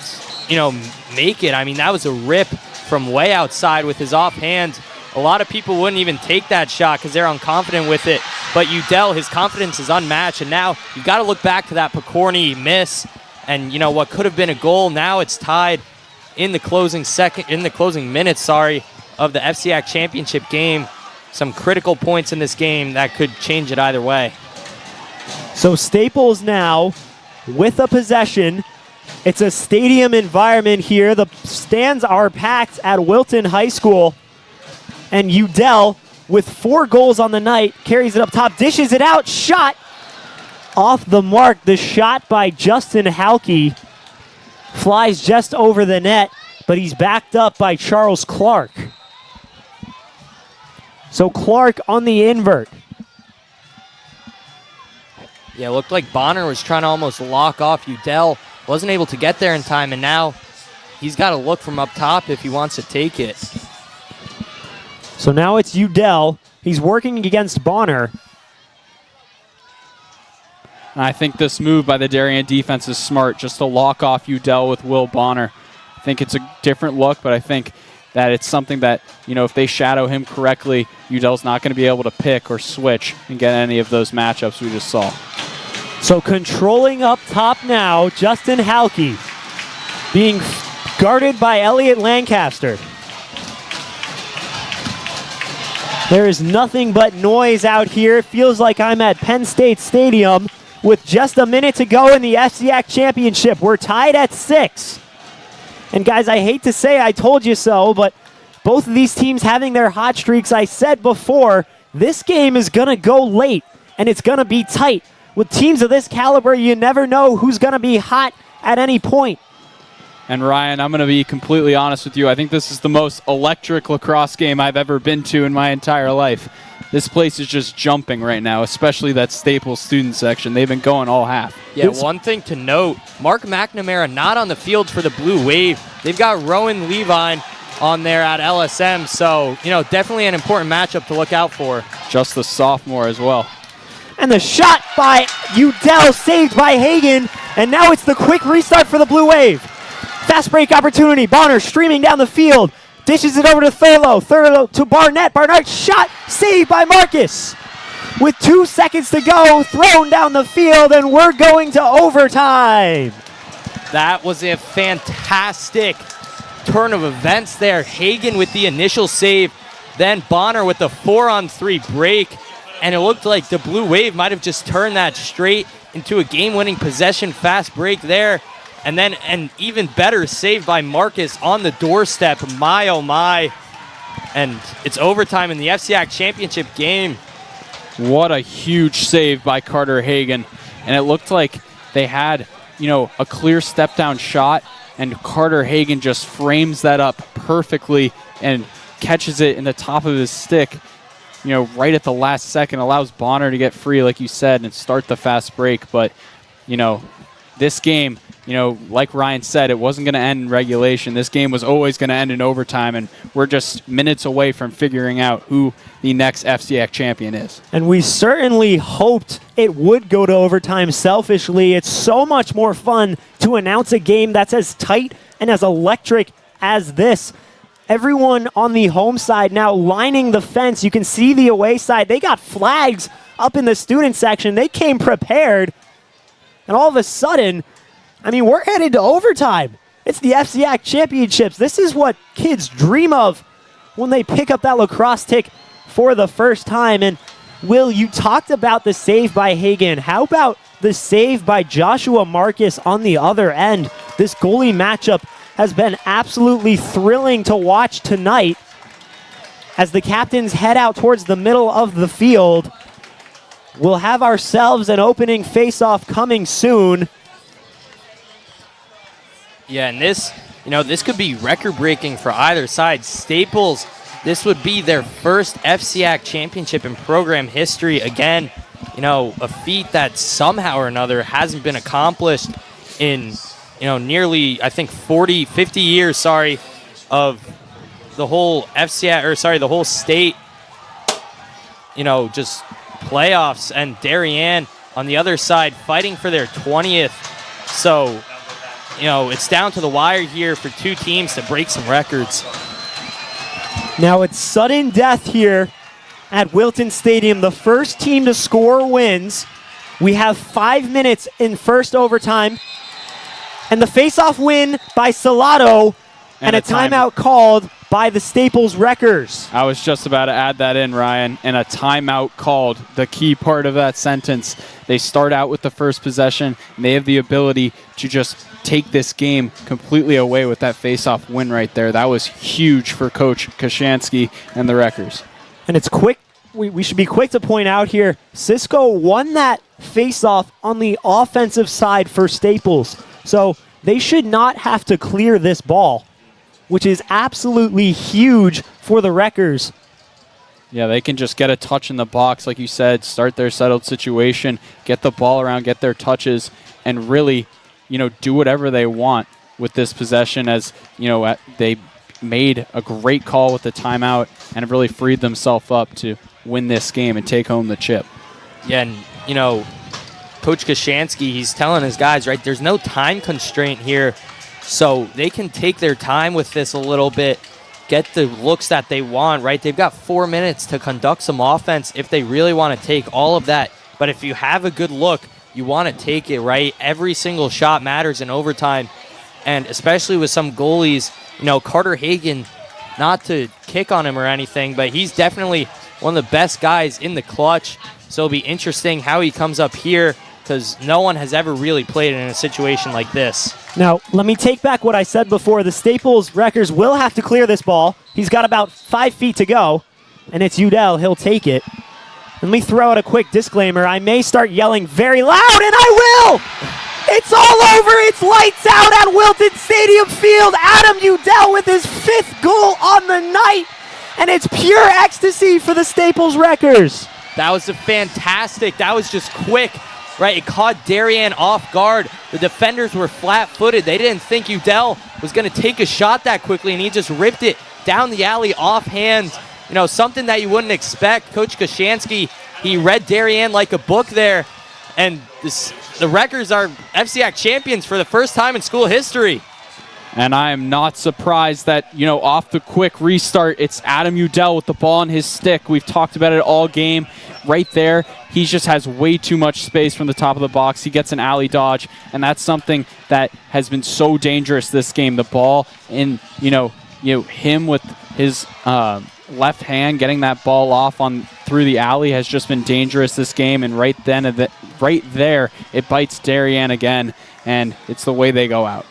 make it. That was a rip from way outside with his offhand. A lot of people wouldn't even take that shot because they're unconfident with it. But Udell, his confidence is unmatched, and now you've got to look back to that Picorni miss, and what could have been a goal. Now it's tied in the closing minutes, of the FCIAC championship game. Some critical points in this game that could change it either way. So Staples now with a possession. It's a stadium environment here. The stands are packed at Wilton High School. And Udell, with 4 goals on the night, carries it up top, dishes it out, shot off the mark. The shot by Justin Halke flies just over the net, but he's backed up by Charles Clark. So Clark on the invert. Yeah, it looked like Bonner was trying to almost lock off Udell. Wasn't able to get there in time, and now he's got to look from up top if he wants to take it. So now it's Udell. He's working against Bonner. And I think this move by the Darien defense is smart, just to lock off Udell with Will Bonner. I think it's a different look, but I think that it's something that, if they shadow him correctly, Udell's not going to be able to pick or switch and get any of those matchups we just saw. So controlling up top now, Justin Halke being guarded by Elliot Lancaster. There is nothing but noise out here. It feels like I'm at Penn State Stadium with just a minute to go in the FCIAC Championship. We're tied at 6. And guys, I hate to say I told you so, but both of these teams having their hot streaks, I said before, this game is going to go late, and it's going to be tight. With teams of this caliber, you never know who's going to be hot at any point. And Ryan, I'm going to be completely honest with you. I think this is the most electric lacrosse game I've ever been to in my entire life. This place is just jumping right now, especially that Staples student section. They've been going all half. Yeah, one thing to note, Mark McNamara not on the field for the Blue Wave. They've got Rowan Levine on there at LSM, so, definitely an important matchup to look out for. Just the sophomore as well. And the shot by Udell saved by Hagen, and now it's the quick restart for the Blue Wave. Fast break opportunity. Bonner streaming down the field. Dishes it over to Thurlow. Thurlow to Barnett. Barnett shot saved by Marcus. With 2 seconds to go, thrown down the field, and we're going to overtime. That was a fantastic turn of events there. Hagen with the initial save, then Bonner with the 4-on-3 break, and it looked like the Blue Wave might have just turned that straight into a game-winning possession fast break there. And then an even better save by Marcus on the doorstep. My, oh my. And it's overtime in the FCIAC Championship game. What a huge save by Carter Hagen. And it looked like they had, a clear step-down shot, and Carter Hagen just frames that up perfectly and catches it in the top of his stick, right at the last second, allows Bonner to get free, like you said, and start the fast break. But, this game, like Ryan said, it wasn't going to end in regulation. This game was always going to end in overtime, and we're just minutes away from figuring out who the next FCIAC champion is. And we certainly hoped it would go to overtime selfishly. It's so much more fun to announce a game that's as tight and as electric as this. Everyone on the home side now lining the fence. You can see the away side. They got flags up in the student section. They came prepared. And all of a sudden, we're headed to overtime. It's the FCIAC Championships. This is what kids dream of when they pick up that lacrosse tick for the first time. And Will, you talked about the save by Hagen. How about the save by Joshua Marcus on the other end? This goalie matchup has been absolutely thrilling to watch tonight as the captains head out towards the middle of the field. We'll have ourselves an opening face-off coming soon. Yeah, and this could be record-breaking for either side. Staples, this would be their first FCIAC championship in program history. Again, a feat that somehow or another hasn't been accomplished in, nearly, I think, 50 years, of the whole FCIAC, the whole state, just playoffs, and Darien on the other side fighting for their 20th. So, it's down to the wire here for two teams to break some records. Now it's sudden death here at Wilton Stadium. The first team to score wins. We have 5 minutes in first overtime. And the face-off win by Salado and a timeout called by the Staples Wreckers. I was just about to add that in, Ryan, and a timeout called, the key part of that sentence. They start out with the first possession, and they have the ability to just take this game completely away with that face-off win right there. That was huge for Coach Kashansky and the Wreckers. And it's quick. We should be quick to point out here, Cisco won that face-off on the offensive side for Staples. So they should not have to clear this ball, which is absolutely huge for the Wreckers. Yeah, they can just get a touch in the box, like you said, start their settled situation, get the ball around, get their touches, and really, do whatever they want with this possession, as, they made a great call with the timeout and have really freed themselves up to win this game and take home the chip. Yeah, and, Coach Kashansky, he's telling his guys, right, there's no time constraint here, so they can take their time with this a little bit, get the looks that they want, right? They've got 4 minutes to conduct some offense if they really want to take all of that. But if you have a good look, you want to take it, right? Every single shot matters in overtime, and especially with some goalies, Carter Hagan, not to kick on him or anything, but he's definitely one of the best guys in the clutch. So it'll be interesting how he comes up here, because no one has ever really played in a situation like this. Now, let me take back what I said before. The Staples Wreckers will have to clear this ball. He's got about 5 feet to go, and it's Udell. He'll take it. Let me throw out a quick disclaimer. I may start yelling very loud, and I will! It's all over. It's lights out at Wilton Stadium Field. Adam Udell with his 5th goal on the night, and it's pure ecstasy for the Staples Wreckers. That was fantastic. That was just quick, right? It caught Darien off guard. The defenders were flat-footed. They didn't think Udell was going to take a shot that quickly, and he just ripped it down the alley offhand. Something that you wouldn't expect. Coach Kashansky, he read Darien like a book there, and the Wreckers are FCIAC champions for the first time in school history. And I am not surprised that, off the quick restart, it's Adam Udell with the ball on his stick. We've talked about it all game. Right there, he just has way too much space from the top of the box. He gets an alley dodge, and that's something that has been so dangerous this game. The ball in, him with his left hand getting that ball off through the alley has just been dangerous this game. And right there, it bites Darien again, and it's the way they go out.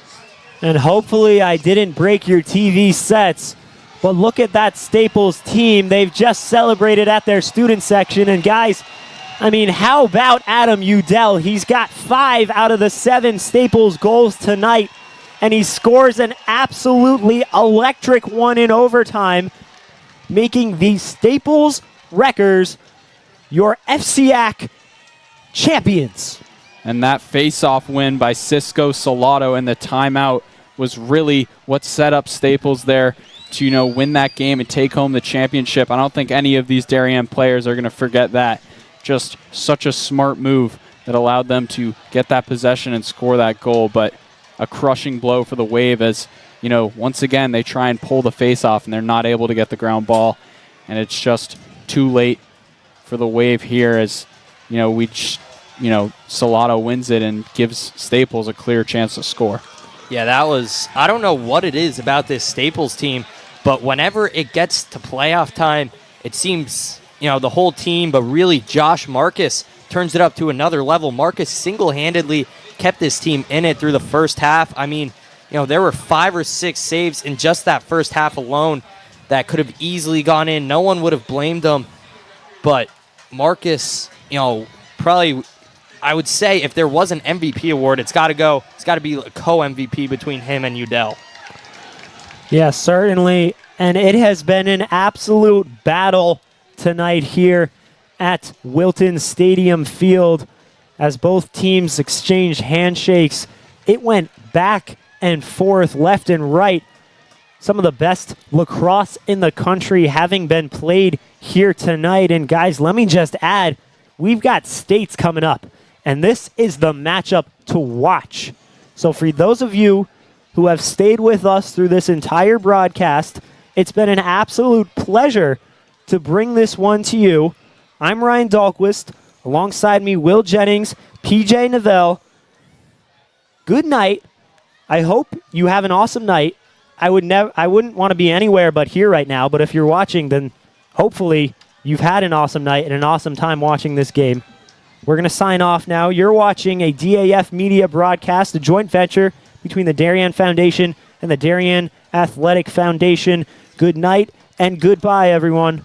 And hopefully I didn't break your TV sets, but look at that Staples team. They've just celebrated at their student section. And guys, how about Adam Udell? He's got 5 out of the 7 Staples goals tonight, and he scores an absolutely electric one in overtime, making the Staples Wreckers your FCIAC champions. And that face-off win by Cisco Salato and the timeout was really what set up Staples there to, win that game and take home the championship. I don't think any of these Darien players are going to forget that. Just such a smart move that allowed them to get that possession and score that goal. But a crushing blow for the Wave as, once again, they try and pull the face-off and they're not able to get the ground ball. And it's just too late for the Wave here as, Salato wins it and gives Staples a clear chance to score. Yeah, I don't know what it is about this Staples team, but whenever it gets to playoff time, it seems, the whole team, but really Josh Marcus turns it up to another level. Marcus single-handedly kept this team in it through the first half. There were 5 or 6 saves in just that first half alone that could have easily gone in. No one would have blamed them, but Marcus, probably, I would say if there was an MVP award, it's got to be a co-MVP between him and Udell. Yeah, certainly. And it has been an absolute battle tonight here at Wilton Stadium Field as both teams exchanged handshakes. It went back and forth, left and right. Some of the best lacrosse in the country having been played here tonight. And guys, let me just add, we've got states coming up. And this is the matchup to watch. So for those of you who have stayed with us through this entire broadcast, it's been an absolute pleasure to bring this one to you. I'm Ryan Dahlquist. Alongside me, Will Jennings, PJ Novell. Good night. I hope you have an awesome night. I wouldn't want to be anywhere but here right now, but if you're watching, then hopefully you've had an awesome night and an awesome time watching this game. We're going to sign off now. You're watching a DAF Media broadcast, a joint venture between the Darien Foundation and the Darien Athletic Foundation. Good night and goodbye, everyone.